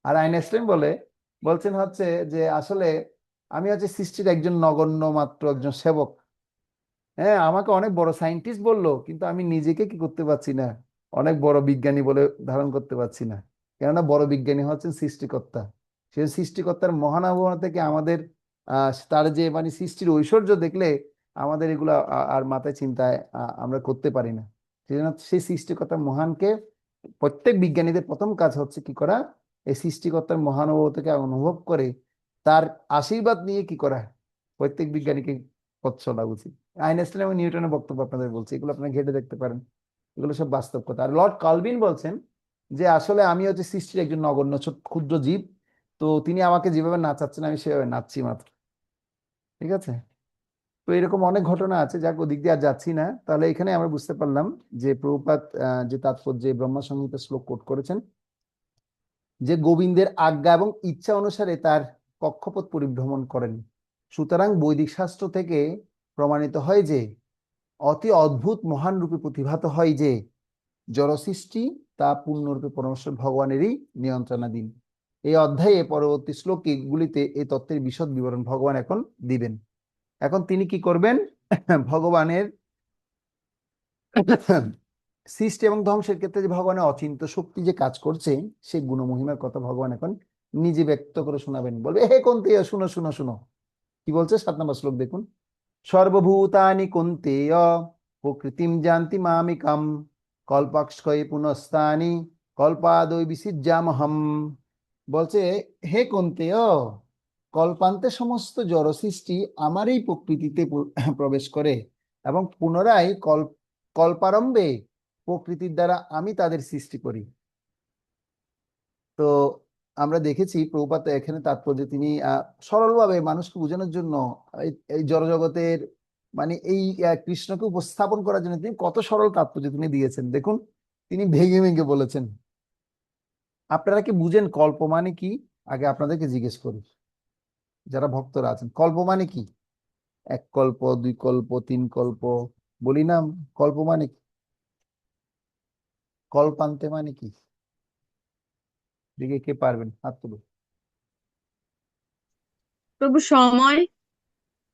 আর আইনস্টাইন বলছেন হচ্ছে যে আসলে আমি হচ্ছে সৃষ্টির একজন নগণ্য মাত্র একজন সেবক। হ্যাঁ, আমাকে অনেক বড় সায়েন্টিস্ট বললো, কিন্তু আমি নিজেকে কি করতে পারছি না, অনেক বড় বিজ্ঞানী বলে ধারণ করতে পারছি না। কেননা বড় বিজ্ঞানী হচ্ছেন সৃষ্টিকর্তা। সেই সৃষ্টিকর্তার মহানুভবতা থেকে আমাদের তার যে মানে সৃষ্টির ঐশ্বর্য দেখলে আমাদের এগুলো আর মাথায় চিন্তায় আমরা করতে পারি না। সেই জন্য সেই সৃষ্টিকর্তার মহানকে প্রত্যেক বিজ্ঞানীদের প্রথম কাজ হচ্ছে কি করা, এই সৃষ্টিকর্তার মহানুভবতাকে অনুভব করে তার আশীর্বাদ নিয়ে কি করা, প্রত্যেক বিজ্ঞানীকে পথ চলা উচিত। আইনস্টাইন এবং নিউটনের বক্তব্য আপনাদের বলছি, এগুলো আপনারা ঘেটে দেখতে পারেন, এগুলো সব বাস্তব কথা। আর লর্ড কালভিন বলছেন যে আসলে আমি হচ্ছে সৃষ্টির একজন নগণ্য ছোট ক্ষুদ্র জীব, তো তিনি আমাকে যেভাবে নাচাচ্ছেন আমি সেভাবে নাচছি মাত্র। ঠিক আছে? তো এরকম অনেক ঘটনা আছে, যাক ওদিক দিয়ে আর যাচ্ছি না। তাহলে এখানে আমরা বুঝতে পারলাম যে প্রভুপাদ যে তাৎপর্যে ব্রহ্ম সংহিতা শ্লোক কোট করেছেন, যে গোবিন্দের আজ্ঞা এবং ইচ্ছা অনুসারে তার কক্ষপথ পরিভ্রমণ করেন। সুতরাং বৈদিক শাস্ত্র থেকে প্রমাণিত হয় যে অতি অদ্ভুত মহান রূপে প্রতিভাত হয় যে জড়সৃষ্টি তা পূর্ণরূপে পরমেশ্বর ভগবানেরই নিয়ন্ত্রণাধীন। এই অধ্যায়ে পরবর্তী শ্লোকে গুলিতে এই তত্ত্বের বিশদ বিবরণ ভগবান এখন দিবেন। এখন তিনি কি করবেন? ভগবানের সৃষ্টি এবং ধ্বংসের ক্ষেত্রে যে ভগবানের অচিন্ত শক্তি যে কাজ করছে, সেই গুণমহিমার কথা ভগবান এখন নিজে ব্যক্ত করে শোনাবেন। বলবে, হে কুন্তেয়, শুনো শুনো শুনো। কি বলছে 7 নম্বর শ্লোক দেখুন। সর্বভূতানি কুন্তেয় প্রকৃতিম জানতি মামিকাম কল্পাক্ষয় পুনস্তানি কল্পাদৈ বিসিজ্যামহম। বলছে, হে কুন্তেয়, কল্পান্তে সমস্ত জড় সৃষ্টি আমার এই প্রকৃতিতে প্রবেশ করে এবং পুনরায় কল্পারম্ভে প্রকৃতির দ্বারা আমি তাদের সৃষ্টি করি। তো আমরা দেখেছি প্রভুপাদ এখানে তাৎপর্য তিনি সরলভাবে মানুষকে বোঝানোর জন্য এই জড়জগতের মানে এই কৃষ্ণকে উপস্থাপন করার জন্য তিনি কত সরল তাৎপর্য তিনি দিয়েছেন দেখুন। তিনি ভেঙে ভেঙে বলেছেন। আপনারা কি বুঝেন কল্প মানে কি? আগে আপনাদেরকে জিজ্ঞেস করি, যারা ভক্তরা আছেন, কল্প মানে কি? এক কল্প, দুই কল্প, তিন কল্প বলি না, কল্প মানে কি? কল্পান্তে মানে কি? দিকে কে পারবেন হাত তুলুন। প্রভু সময়।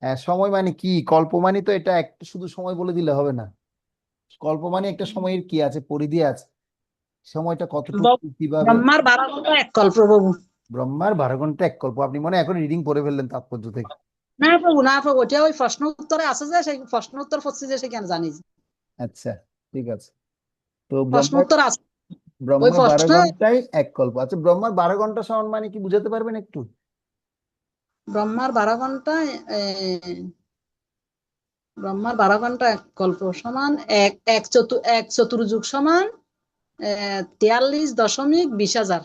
হ্যাঁ, সময় মানে কি? কল্প মানে তো এটা একটা শুধু সময় বলে দিলে হবে না। কল্প মানে একটা সময়ের কি আছে, পরিধি আছে, সময়টা কতটুকু, কিভাবে। ব্রহ্মার 12 ঘন্টা এক কল্প প্রভু। ব্রহ্মার 12 ঘন্টা এক কল্প, আপনি মনে হয় এখন রিডিং পড়ে ফেললেন তাৎপর্য থেকে। না প্রভু, না প্রভু, ওটা ওই প্রশ্ন উত্তরে আছে যে, সেই প্রশ্ন উত্তর পড়ছি যে, সেখানে জানি যে। আচ্ছা, ঠিক আছে। তো প্রশ্ন উত্তর আছে ওই ব্রহ্মার বারো প্রশ্নে। ঘন্টায় এক কল্প। আচ্ছা, ব্রহ্মার 12 ঘন্টা সমান মানে কি বুঝাতে পারবেন একটু? ব্রহ্মার 12 ঘন্টায় ব্রহ্মার 12 ঘন্টা এক কল্প সমান এক চতুর্যুগ সমান 43.20,000।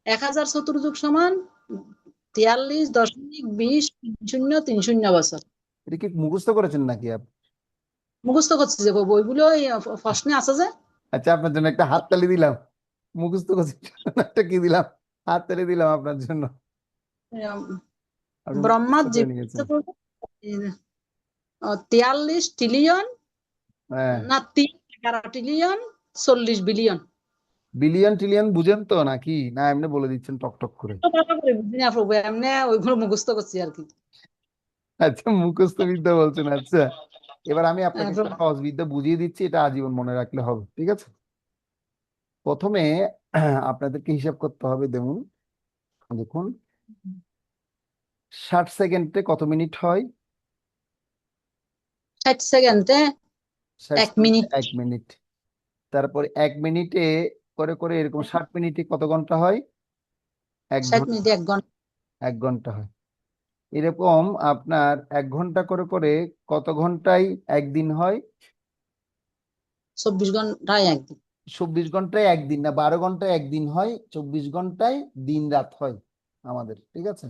1,000 চতুর্যুগ সমান 43.20,030 বছর। এটা কি মুখস্থ করেছেন নাকি আপনি? মুখস্থ করছি যে বইগুলো ওই প্রশ্নে আছে যে। আচ্ছা, আপনার জন্য একটা হাততালি দিলাম। মুখস্থ করছেন একটা কি দিলাম, হাততালি দিলাম আপনার জন্য। আহ, আপনি মুখস্থ ব্রহ্মার করে জীব নিয়েছেন। 43 ট্রিলিয়ন হ্যাঁ। না 11 ট্রিলিয়ন 40 বিলিয়ন। বিলিয়ন ট্রিলিয়ন বুঝেন তো নাকি, না এমনি বলে দিচ্ছেন টক টক করে? বুঝি না প্রভু, এমনি ওইগুলো মুখস্থ করছি আর কি। আচ্ছা, মুখস্থ বিদ্যা বলছেন, আচ্ছা। এবার আমি আপনাকে একটা প্রভু। সহজ বিদ্যা বুঝিয়ে দিচ্ছি, এটা আজীবন মনে রাখলে হবে, ঠিক আছে? প্রথমে আপনাদেরকে হিসাব করতে হবে। দেখুন, দেখুন 60 সেকেন্ডে কত মিনিট হয়? 60 সেকেন্ডে 60 সেকেন্ডে 1 মিনিট। 1 মিনিট। তারপরে 1 মিনিটে করে করে এরকম 60 মিনিটে কত ঘন্টা হয়? এক 60 মিনিটে ঘন্টা। 1 ঘন্টা। 1 ঘন্টা হয়। এরকম আপনার 1 ঘন্টা করে করে কত ঘন্টায় একদিন হয়? 24 ঘন্টায় একদিন। 24 ঘন্টায় একদিন না, 12 ঘন্টায় একদিন হয়, 24 ঘন্টায় দিন রাত হয় আমাদের, ঠিক আছে?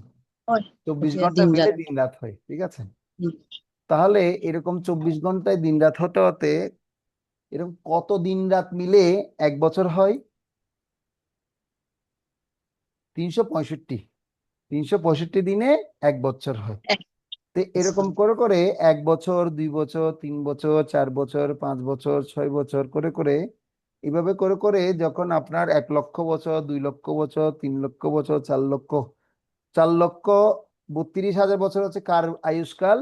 হয়। 24 ঘন্টা দিন মিলে রাত। দিন রাত হয়, ঠিক আছে? হুম। তাহলে এরকম 24 ঘন্টায় দিন রাত হতে হতে এরকম কত দিন রাত মিলে 1 বছর হয়? 365। 365 দিনে 1 বছর হয়। এক- তো এরকম করে করে 1 বছর, 2 বছর, 3 বছর, 4 বছর, 5 বছর, 6 বছর করে করে এভাবে করে করে যখন আপনার 1 লক্ষ বছর, 2 লক্ষ বছর, 3 লক্ষ বছর, 4 লক্ষ, 4,32,000 বছর হচ্ছে কার আয়ুষ্কাল?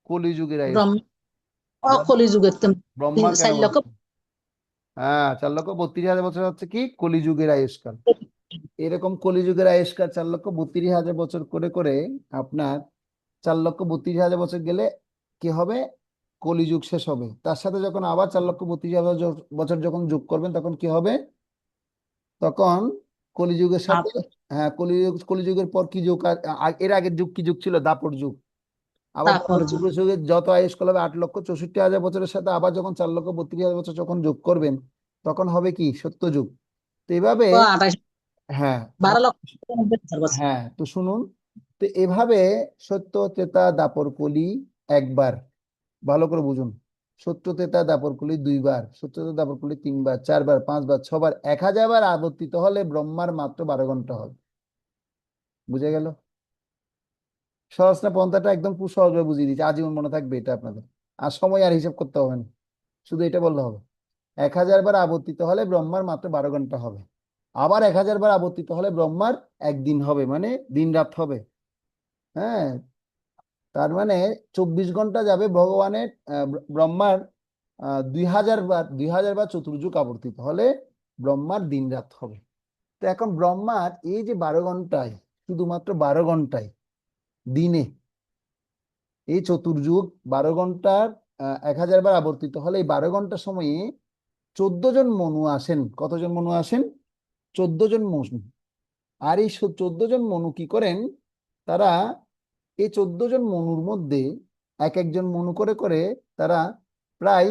কলিযুগের ব্রহ্ম আয়ুষ্কাল। ব্রহ্মা। অকলিযুগের ব্রহ্মা কেন 4 লক্ষ। বলছেন? হ্যাঁ, 4,32,000 বছর হচ্ছে কি কলিযুগের আয়ুষ্কাল। এরকম কলিযুগের আয়ুষ্কাল 4,32,000 বছর করে করে আপনার 4,32,000 বছর গেলে কি হবে? কলিযুগ শেষ হবে। তার সাথে যখন আবার 4,32,000 বছর যখন যোগ করবেন তখন কি হবে? তখন কলিযুগের সাথে, তারপর হ্যাঁ, কলিযুগের পর কি যুগ এর আগের যুগ কি যুগ ছিল? দাপর যুগ। আবার তারপর দাপর যুগের যত আয়ুষ্কাল হবে 8,64,000 বছরের সাথে আবার যখন 4,32,000 বছর যখন যোগ করবেন তখন হবে কি? সত্য যুগ। তো এভাবে, 28, হ্যাঁ, 12,90,000 বছর। হ্যাঁ, তো শুনুন, তো এভাবে সত্য, ত্রেতা, দাপর, কলি একবার, ভালো করে বুঝুন। সত্য, ত্রেতা, দাপর, কলি দুইবার, সত্য, ত্রেতা, দাপর, কলি তিনবার, চারবার, পাঁচবার, ছবার, 1,000 বার আবর্তিত হলে ব্রহ্মার মাত্র 12 ঘন্টা হবে। বুঝে গেল? সহজ না? পন্থাটা একদম খুব সহজভাবে বুঝিয়ে দিচ্ছি, আজীবন মনে থাকবে এটা আপনাদের। আর সময় আর হিসাব করতে হবে না, শুধু এটা বললে হবে। 1,000 বার আবর্তিত হলে ব্রহ্মার মাত্র 12 ঘন্টা হবে। আবার 1,000 বার আবর্তিত হলে ব্রহ্মার একদিন হবে, মানে দিন রাত হবে। হ্যাঁ, তার মানে 24 ঘন্টা যাবে ভগবানের ব্রহ্মার 2,000 বার চতুর্যুগ আবর্তিত হলে ব্রহ্মার দিন রাত হবে। তো এখন ব্রহ্মার এই যে 12 ঘন্টায়, শুধুমাত্র 12 ঘন্টায় দিনে এই চতুর্যুগ 12 ঘন্টার 1,000 বার আবর্তিত হলে এই 12 ঘন্টা সময়ে 14 জন মনু আসেন। কতজন মনু আসেন? 14 জন মনু। আর এই 14 জন মনু কি করেন? তারা এই 14 জন মনুর মধ্যে এক একজন মনু করে করে তারা প্রায়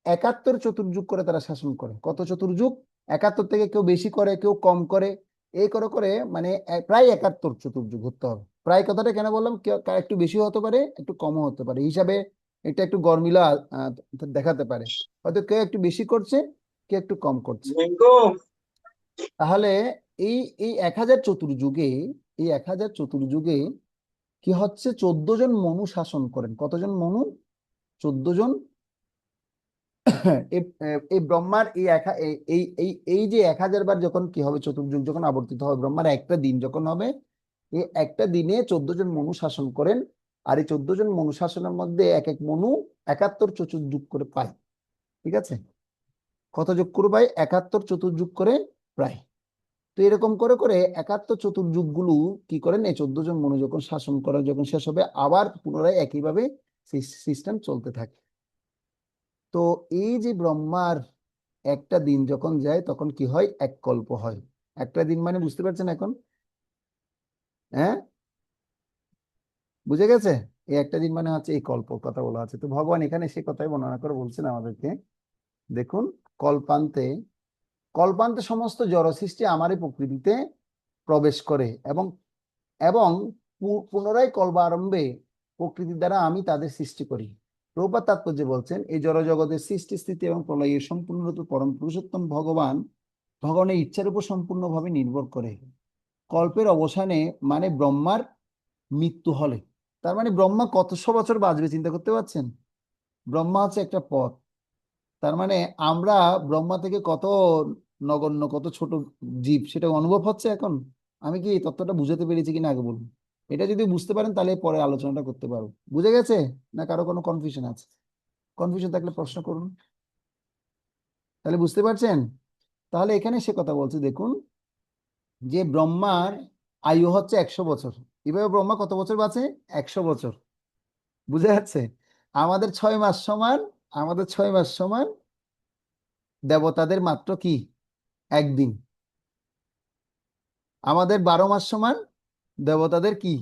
71 চতুর্যুগ করে তারা শাসন করে। কত চতুর্যুগ? 71 থেকে কেউ বেশি করে, কেউ কম করে, এই করে করে মানে প্রায় 71 চতুর্যুগ হতে হবে। প্রায় কথাটা কেন বললাম? কেউ একটু বেশি হতে পারে, একটু কমও হতে পারে, হিসাবে এটা একটু গরমিলা আহ, দেখাতে পারে। হয়তো কেউ একটু বেশি করছে, কেউ একটু কম করছে। তাহলে এই এই 1000 চতুর্যুগে, এই 1000 চতুর্যুগে কি হচ্ছে? 14 জন মনু শাসন করেন। কতজন মনু? 14 জন। এই এই ব্রহ্মার এই এই এই এই যে 1000 বার যখন কি হবে, চতুর্যুগ যখন আবর্তিত হবে, ব্রহ্মার একটা দিন যখন হবে, এই একটা দিনে 14 জন মনু শাসন করেন। আর এই 14 জন মনু শাসনের মধ্যে এক এক মনু 71 চতুর্যুগ করে পায়। ঠিক আছে? কত যোগ করে পায়? 71 চতুর্যুগ করে প্রায়। তো এরকম করে করে 71 চতুর্যুগ গুলো কি করেন, এই 14 জন মনু যখন শাসন করেন, যখন শেষ হবে, আবার পুনরায় একইভাবে সিস্টেম চলতে থাকে। তো এই যে ব্রহ্মার একটা দিন যখন যায়, তখন কি হয়? এক কল্প হয়। একটা দিন মানে বুঝতে পারছেন এখন? হ্যাঁ, বুঝে গেছে? এই একটা দিন মানে হচ্ছে এই কল্প কথা বলা আছে। তো ভগবান এখানে সে কথাই বর্ণনা করে বলছেন আমাদেরকে, দেখুন, কল্পান্তে কল্পান্তে সমস্ত জড় সৃষ্টি আমারই প্রকৃতিতে প্রবেশ করে, এবং এবং পুনরায় কল্পারম্ভে প্রকৃতির দ্বারা আমি তাদের সৃষ্টি করি। প্রভুপাদ তাৎপর্য বলছেন, এই জড় জগতের সৃষ্টি স্থিতি এবং প্রলয়ের সম্পূর্ণরূপে পরম পুরুষোত্তম ভগবানের ইচ্ছার উপর সম্পূর্ণভাবে নির্ভর করে। কল্পের অবসানে মানে ব্রহ্মার মৃত্যু হলে, তার মানে ব্রহ্মা কতশো বছর বাঁচবে চিন্তা করতে পারছেন? ব্রহ্মা হচ্ছে একটা পথ। তার মানে আমরা ব্রহ্মা থেকে কত নগণ্য, কত ছোট জীব, সেটা অনুভব হচ্ছে এখন। আমি কি এই তত্ত্বটা বুঝাতে পেরেছি কিনা আগে বলুন। এটা যদি বুঝতে পারেন তাহলে পরে আলোচনাটা করতে পারবো। বুঝে গেছে? না কারো কোনো কনফিউশন আছে? কনফিউশন থাকলে প্রশ্ন করুন। তাহলে বুঝতে পারছেন? তাহলে এখানে সে কথা বলছে, দেখুন, যে ব্রহ্মার আয়ু হচ্ছে 100 বছর। এভাবে ব্রহ্মা কত বছর বাঁচে? 100 বছর। বুঝে যাচ্ছে? আমাদের 6 মাস সমান, আমাদের 6 মাস সমান দেবতাদের মাত্র কি একদিন। আমাদের 12 মাস সমান দেবতাদের কি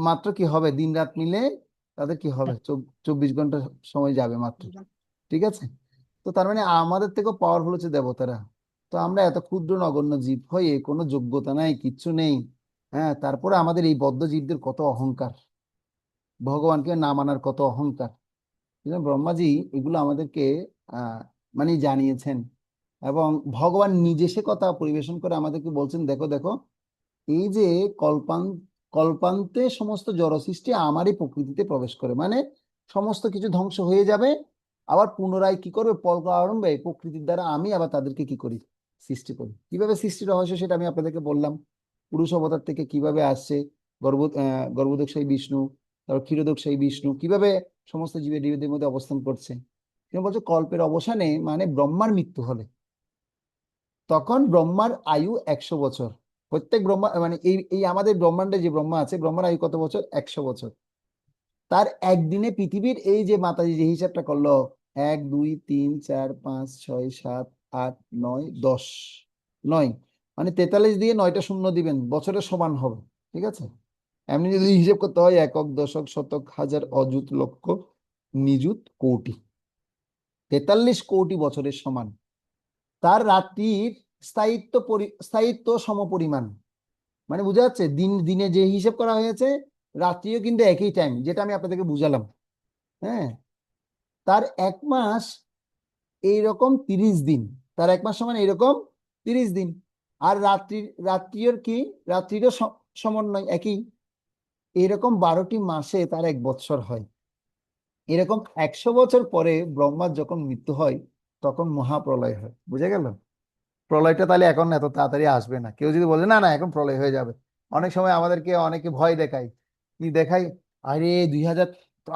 মাত্র কি হবে, দিন রাত মিলে তাদের কি হবে, 24 ঘন্টা সময় যাবে মাত্র। ঠিক আছে? তো তার মানে আমাদের থেকেও পাওয়ারফুল হচ্ছে দেবতারা। তো আমরা এত ক্ষুদ্র নগণ্য জীব হয়ে কোনো যোগ্যতা নাই, কিচ্ছু নেই। হ্যাঁ, তারপরে আমাদের এই বদ্ধ জীবদের কত অহংকার, ভগবানকে না মানার কত অহংকার। এই জন্য ব্রহ্মাজি এগুলো আমাদেরকে আহ মানে জানিয়েছেন, এবং ভগবান নিজে সে কথা পরিবেশন করে আমাদেরকে বলছেন, দেখো দেখো, এই যে কল্পান কল্পান্তে সমস্ত জড় সৃষ্টি আমারই প্রকৃতিতে প্রবেশ করে, মানে সমস্ত কিছু ধ্বংস হয়ে যাবে, আবার পুনরায় কি করবে, আরম্ভে প্রকৃতির দ্বারা আমি আবার তাদেরকে কি করি, সৃষ্টি করি। কিভাবে সৃষ্টির রহস্য সেটা আমি আপনাদেরকে বললাম। পুরুষ অবতার থেকে কিভাবে আসছে, গর্ভোদকশায়ী বিষ্ণু, তারপর ক্ষীরোদকশায়ী বিষ্ণু কিভাবে সমস্ত জীবের জীবেদের মধ্যে অবস্থান করছে। তুমি বলছো কল্পের অবসানে মানে ব্রহ্মার মৃত্যু হলে, তখন ব্রহ্মার আয়ু 100 বছর। প্রত্যেক ব্রহ্মা মানে এই এই আমাদের ব্রহ্মাণ্ডে যে ব্রহ্মা আছে, ব্রহ্মার আয়ু কত বছর? 100 বছর। তার একদিনে পৃথিবীর এই যে মাতাজি যে হিসাবটা করলো, 1 2 3 4 5 6 7 8 9 10, 9 মানে 43 দিয়ে 9টা শূন্য দিবেন, বছরের সমান হবে। ঠিক আছে? এমনি যদি হিসেব করতে হয়, একক দশক শতক হাজার অযুত লক্ষ নিযুত কোটি, 43 কোটি বছরের সমান। তার রাত্রির স্থায়িত্ব সমপরিমাণ। মানে বোঝা যাচ্ছে, দিনে যে হিসেব করা হয়েছে, রাত্রিও কিন্তু একই টাইম, যেটা আমি আপনাদেরকে বুঝালাম। হ্যাঁ, তার 1 মাস এইরকম 30 দিন, তার 1 মাস সমান এইরকম 30 দিন। আর রাত্রির কি, রাত্রিরও সমন্বয় একই। এরকম 12টি মাসে তার 1 বৎসর হয়। এরকম 100 বছর পরে ব্রহ্মার যখন মৃত্যু হয়, তখন মহাপ্রলয় হয়। বুঝে গেল? প্রলয়টা তাহলে এখন এত তাড়াতাড়ি আসবে না। কেউ যদি বলে না না এখন প্রলয় হয়ে যাবে, অনেক সময় আমাদেরকে অনেকে ভয় দেখায়। কি দেখাই? আরে 2000,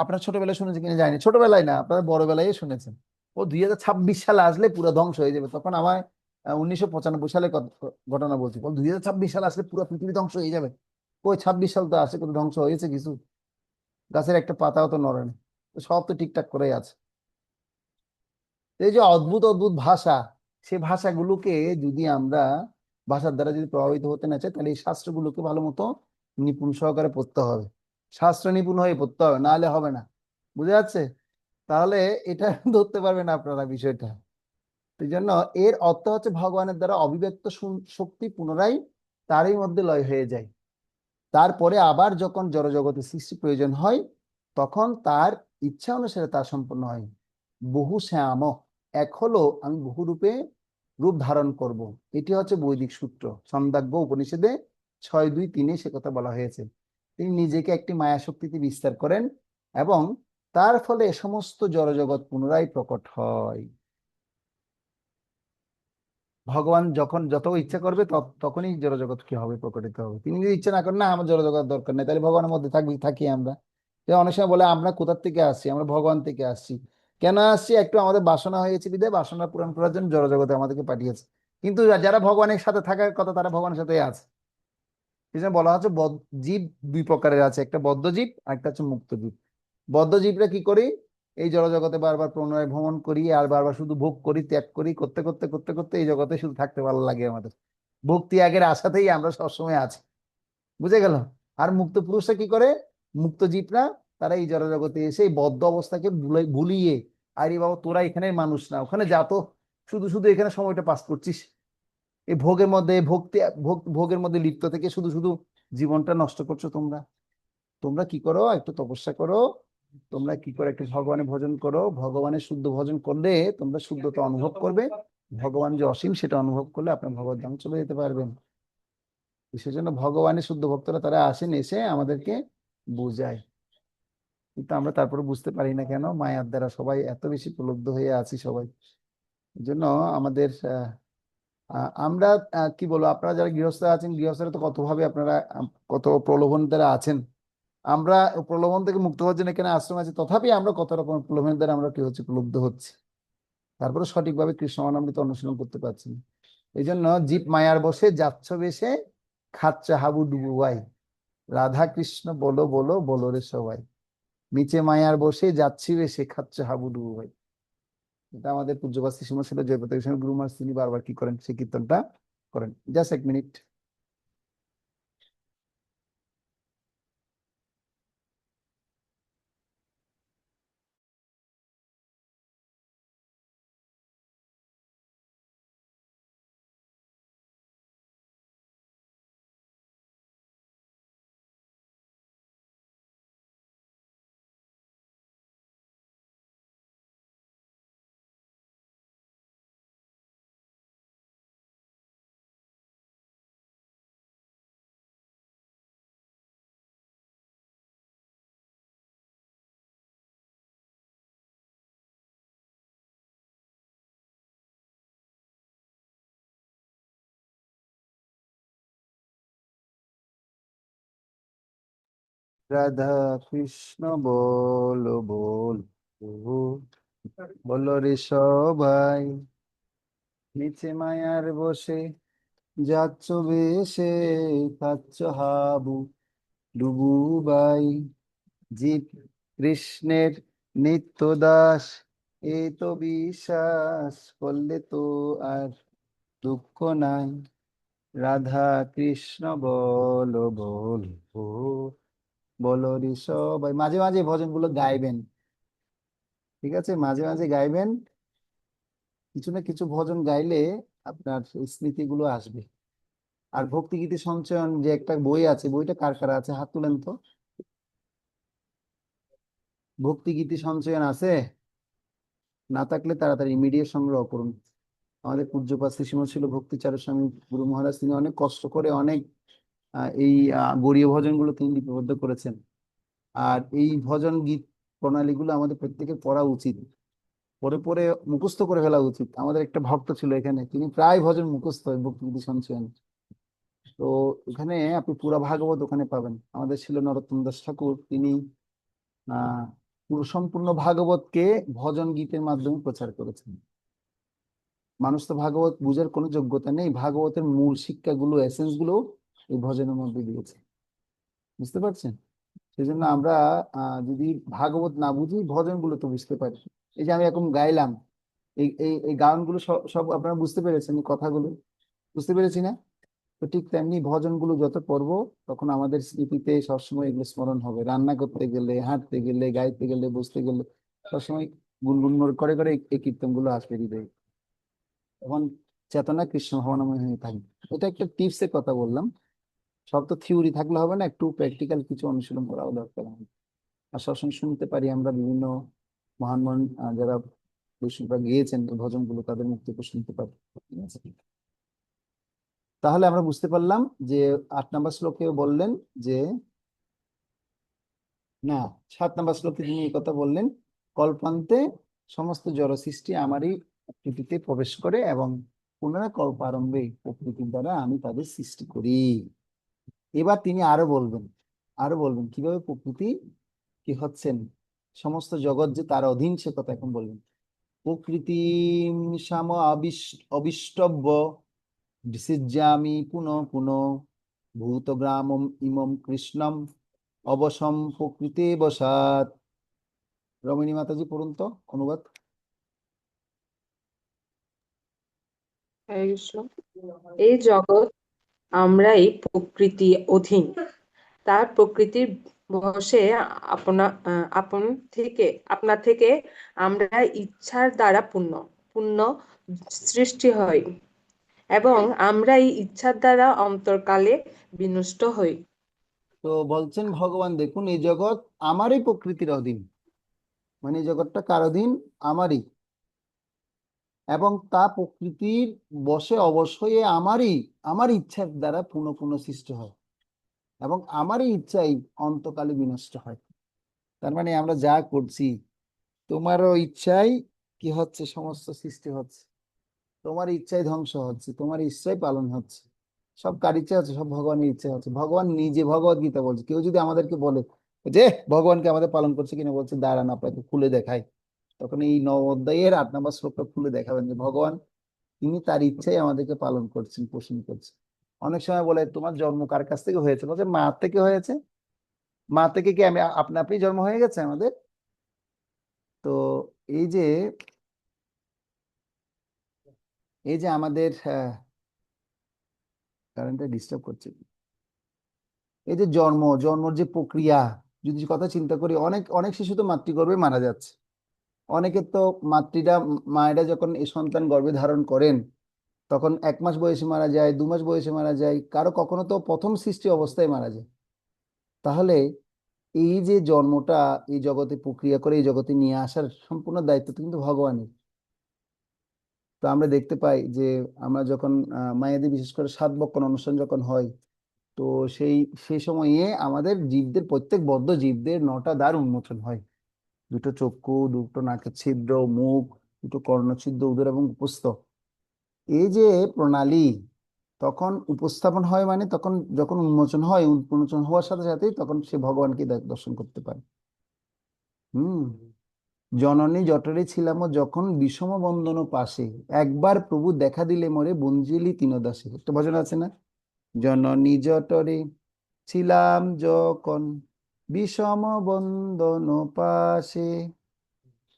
আপনার ছোটবেলায় শুনেছেন কিনা জানি, ছোটবেলায় না আপনার বড়বেলায় শুনেছেন, ও 2026 সালে আসলে পুরো ধ্বংস হয়ে যাবে। তখন আমার 1995 সালে ঘটনা বলছি, বল 2026 সালে আসলে পুরো পৃথিবী ধ্বংস হয়ে যাবে। ওই 26 সাল তো আসে, কোনো ধ্বংস হয়েছে কিছু? গাছের একটা পাতাও তো নড়ে না, তো সব তো ঠিকঠাক করেই আছে। এই যে অদ্ভুত অদ্ভুত ভাষা, সেই ভাষাগুলোকে যদি আমরা ভাষার দ্বারা যদি প্রভাবিত হতে না চাই, তাহলে এই শাস্ত্রগুলোকে ভালো মতো নিপুণ সহকারে পড়তে হবে। শাস্ত্র নিপুণ হয়ে পড়তে হবে, নাহলে হবে না। বুঝে যাচ্ছে? তাহলে এটা ধরতে পারবেন আপনারা বিষয়টা। এই জন্য এর অর্থ হচ্ছে ভগবানের দ্বারা অভিব্যক্ত শক্তি পুনরায় তারই মধ্যে লয় হয়ে যায়। তারপরে আবার যখন জড়জগতের সৃষ্টি প্রয়োজন হয়, তখন তার ইচ্ছা অনুসারে তা সম্পন্ন হয়। বহু শ্যাম, এক হলো আমি বহু রূপে রূপ ধারণ করব। এটি হচ্ছে বৈদিক সূত্র। ছন্দাজ্ঞ উপনিষদে 6.2.3 সে কথা বলা হয়েছে। তিনি নিজেকে একটি মায়া শক্তিতে বিস্তার করেন এবং তার ফলে সমস্ত জড়জগৎ পুনরায় প্রকট হয়। ভগবান যখন যত ইচ্ছা করবে তখনই জড়জগৎ কি হবে, প্রকটিত হবে। তিনি যদি ইচ্ছা না করেন, না আমার জড়জগৎ দরকার নেই, তাহলে ভগবানের মধ্যে থাকি আমরা। যে অনেক সময় বলে আমরা কোথার থেকে আসছি, আমরা ভগবান থেকে আসছি। কেন আসছি? একটু আমাদের বাসনা হয়েছে বিধায় বাসনা পূরণ করার জন্য জড়জগতে আমাদেরকে পাঠিয়েছে। কিন্তু যারা ভগবানের সাথে থাকার কথা, তারা ভগবানের সাথে আছে। এই জন্য বলা হচ্ছে জীব দুই প্রকারের আছে, একটা বদ্ধ জীব আর একটা হচ্ছে মুক্ত জীব। বদ্ধ জীবরা কি করি? এই জড়জগতে বারবার পুনরায় ভ্রমণ করি আর বারবার শুধু ভোগ করি, ত্যাগ করি, করতে করতে করতে করতে এই জগতে শুধু থাকতে ভালো লাগে আমাদের। ভোগ ত্যাগের আশাতেই আমরা সবসময় আছি। বুঝে গেল? আর মুক্ত পুরুষরা কি করে? মুক্ত জীবরা, তারা এই জড়জগতে এসে এই বদ্ধ অবস্থাকে ভুলিয়ে, আরে বাবা তোরা এখানে মানুষ না, ওখানে যা তো, শুধু শুধু এখানে সময়টা পাস করছিস এই ভোগের মধ্যে, ভোগের মধ্যে লিপ্ত থেকে শুধু শুধু জীবনটা নষ্ট করছো তোমরা। তোমরা কি করো? একটু তপস্যা করো। তোমরা কি করে একটু ভগবানের ভজন করো। ভগবানের শুদ্ধ ভজন করলে তোমরা শুদ্ধতা অনুভব করবে। ভগবান যে অসীম সেটা অনুভব করলে আপনার ভগবত ধাম চলে যেতে পারবেন। সেজন্য ভগবানের শুদ্ধ ভক্তরা তারা আসেন, এসে আমাদেরকে বুঝায়। কিন্তু আমরা তারপরে বুঝতে পারি না কেন? মায়ার দ্বারা সবাই এত বেশি প্রলুব্ধ হয়ে আছি সবাই। এই জন্য আমাদের আমরা কি বলবো, আপনারা যারা গৃহস্থ আছেন, গৃহস্থরা তো কতভাবে আপনারা কত প্রলোভন দ্বারা আছেন। আমরা প্রলোভন থেকে মুক্ত হওয়ার জন্য এখানে আশ্রম আছে, তথাপি আমরা কত রকম প্রলোভনের দ্বারা আমরা কি হচ্ছে, প্রলুব্ধ হচ্ছি। তারপরে সঠিকভাবে কৃষ্ণ নামামৃত অনুশীলন করতে পারছি না। এই জন্য জীব মায়ার বসে যাচ্ছ বেশে, খাচ্ছ হাবুডুবু ভাই। রাধা কৃষ্ণ বলো বলো বলো রে সবাই। নিচে মায়ার বসে যাচ্ছি বেশে, খাচ্ছ হাবুডুবু ভাই। এটা আমাদের পূজ্যপাত শ্রীশ্রীমৎ ছিল জয়প্রতাপ গোস্বামী গুরু মহারাজ, তিনি বারবার কি করেন, সেই কীর্তনটা করেন। জাস্ট এক মিনিট। রাধা কৃষ্ণ বলো বলো বলো রে সবাই। নিচে মায়ার বসে যাচ্ছ বেশে, খাচ্ছ হাবু ডুবুবাই। জীব কৃষ্ণের নিত্য দাস, এ তো বিশ্বাস করলে তো আর দুঃখ নাই। রাধা কৃষ্ণ বলো বলো বলো রে সবাই। মাঝে মাঝে ভজনগুলো গাইবেন, ঠিক আছে? মাঝে মাঝে গাইবেন। কিছু না কিছু ভজন গাইলে আপনার সেই স্মৃতিগুলো আসবে। আর ভক্তিগীতি সঞ্চয়ন যে একটা বই আছে, বইটা কার কার আছে হাত তুলেন তো। ভক্তিগীতি সঞ্চয়ন আছে? না থাকলে তাড়াতাড়ি ইমিডিয়েট সংগ্রহ করুন। আমাদের পূজ্যপাত শ্রীশ্রীমৎ ছিল ভক্তিচারু স্বামী গুরু মহারাজ, তিনি অনেক কষ্ট করে অনেক এই গৌড়ীয় ভজনগুলো তিনি লিপিবদ্ধ করেছেন। আর এই ভজন গীত প্রণালীগুলো আমাদের প্রত্যেকের পড়া উচিত। পড়ে পড়ে মুখস্থ করে ফেলা উচিত। আমাদের একটা ভক্ত ছিল এখানে, তিনি প্রায় ভজন মুখস্থ হয় ভক্তিগীতি সঞ্চয়ন। তো এখানে আপনি পুরা ভাগবত ওখানে পাবেন। আমাদের ছিল নরোত্তম দাস ঠাকুর, তিনি আহ পুরো সম্পূর্ণ ভাগবতকে ভজন গীতের মাধ্যমে প্রচার করেছেন। মানুষ তো ভাগবত বুঝার কোনো যোগ্যতা নেই, ভাগবতের মূল শিক্ষাগুলো, এসেন্স গুলো এই ভজনের মধ্যে দিয়েছে। বুঝতে পারছেন? সেই জন্য আমরা যদি ভাগবত না বুঝি, ভজন গুলো তো বুঝতে পারি। এই যে আমি এখন গাইলাম, এই গানগুলো সব সব আপনারা বুঝতে পেরেছেন, এই কথাগুলো বুঝতে পেরেছি না? তো ঠিক তেমনি ভজনগুলো যত পড়বো তখন আমাদের স্মৃতিতে সবসময় এগুলো স্মরণ হবে, রান্না করতে গেলে, হাঁটতে গেলে, গাইতে গেলে, বসতে গেলে সবসময় গুনগুন করে করে এই কীর্তনগুলো আসবে হৃদয়ে। তখন চেতনা কৃষ্ণ ভাবনাময় হয়ে থাকবে। এটা একটা টিপস এর কথা বললাম। সব তো থিওরি থাকলে হবে না, একটু প্র্যাকটিক্যাল কিছু অনুশীলন করাও দরকার হবে। আর সবসময় শুনতে পারি আমরা বিভিন্ন মহান মহান যারা বৈষ্ণবরা গিয়েছেন এই ভজনগুলো, তাদের মুখ থেকে শুনতে পারি। ঠিক আছে, তাহলে আমরা বুঝতে পারলাম যে 8 নম্বর শ্লোকে বললেন যে, না, 7 নম্বর শ্লোকে তিনি এই কথা বললেন, কল্পান্তে সমস্ত জড় সৃষ্টি আমারই প্রকৃতিতে প্রবেশ করে এবং পুনরায় কল্পারম্ভে প্রকৃতির দ্বারা আমি তাদের সৃষ্টি করি। এবার তিনি আরো বলবেন কিভাবে প্রকৃতি কি হচ্ছেন, সমস্ত জগৎ যে তার অধীন সে কথা এখন বলবেন। প্রকৃতি সাম অবিষ্টব্য বিসৃজ্যামি পুনঃ পুনঃ ভূতগ্রামম ইমম কৃষ্ণম অবসম প্রকৃতি বসাত। রমণী মাতাজি পড়ুন তো অনুবাদ। হরে কৃষ্ণ। এই জগৎ আমরাই প্রকৃতি অধীন, তার প্রকৃতির বশে আপনা থেকে আমরা ইচ্ছার দ্বারা পুণ্য সৃষ্টি হই এবং আমরা এই ইচ্ছার দ্বারা অন্তরকালে বিনষ্ট হই। তো বলছেন ভগবান, দেখুন এই জগৎ আমারই প্রকৃতির অধীন, মানে এই জগৎটা কার অধীন? আমারই। এবং তা প্রকৃতির বশে অবশ্যই আমার ইচ্ছার দ্বারা পুনঃ পুনঃ সৃষ্টি হয় এবং আমারই ইচ্ছাই অন্তকালে বিনষ্ট হয়। তার মানে আমরা যা করছি তোমারও ইচ্ছাই কি হচ্ছে, সমস্ত সৃষ্টি হচ্ছে, তোমার ইচ্ছাই ধ্বংস হচ্ছে, তোমার ইচ্ছাই পালন হচ্ছে। সব কার ইচ্ছা হচ্ছে? সব ভগবানের ইচ্ছা হচ্ছে। ভগবান নিজে ভগবত গীতা বলছে, কেউ যদি আমাদেরকে বলে যে ভগবানকে আমাদের পালন করছে কিনা, বলছে দাঁড়ান আপনাকে খুলে দেখাই, তখন এই 9 অধ্যায়ের 8 নম্বর শ্লোকটা খুলে দেখাবেন যে ভগবান তিনি তার ইচ্ছাই আমাদেরকে পালন করছেন, পোষণ করছেন। অনেক সময় বলে তোমার জন্ম কার কাছ থেকে হয়েছে, বলছে মা থেকে হয়েছে। মা থেকে কি আমি আপনা আপনি জন্ম হয়ে গেছে আমাদের? তো এই যে আমাদের কারেন্টটা ডিস্টার্ব করছে, এই যে জন্মর যে প্রক্রিয়া, যদি কথা চিন্তা করি, অনেক অনেক শিশু তো মাতৃগর্ভে মারা যাচ্ছে। অনেকের তো মায়েরা যখন এই সন্তান গর্ভে ধারণ করেন তখন 1 মাস বয়সে মারা যায়, 2 মাস বয়সে মারা যায়, কারো কখনো তো প্রথম সৃষ্টি অবস্থায় মারা যায়। তাহলে এই যে জন্মটা এই জগতে প্রক্রিয়া করে এই জগতে নিয়ে আসার সম্পূর্ণ দায়িত্ব কিন্তু ভগবানের। তো আমরা দেখতে পাই যে আমরা যখন মায়েদের বিশেষ করে 7 বক্ষণ অনুষ্ঠান যখন হয়, তো সেই সেই সময়ে আমাদের জীবদের, প্রত্যেক বদ্ধ জীবদের 9টা দ্বার উন্মোচন হয়। 2টো চক্ষু, 2টো নাকের ছিদ্র, মুখ, 2টো কর্ণছিদ্র, উদর এবং উপস্থ, এই যে প্রণালী তখন উপস্থাপন হয়, মানে তখন যখন উন্মোচন হওয়ার সাথে সাথেই তখন সে ভগবানকে দর্শন করতে পারে। হুম। জননী জঠরে ছিলাম যখন বিষম বন্দন পাশে, একবার প্রভু দেখা দিলে মোরে বঞ্জিলি তিনদাসে। একটা ভজন আছে না, জননী জঠরে ছিলাম যখন বিষম বন্দন পাশে,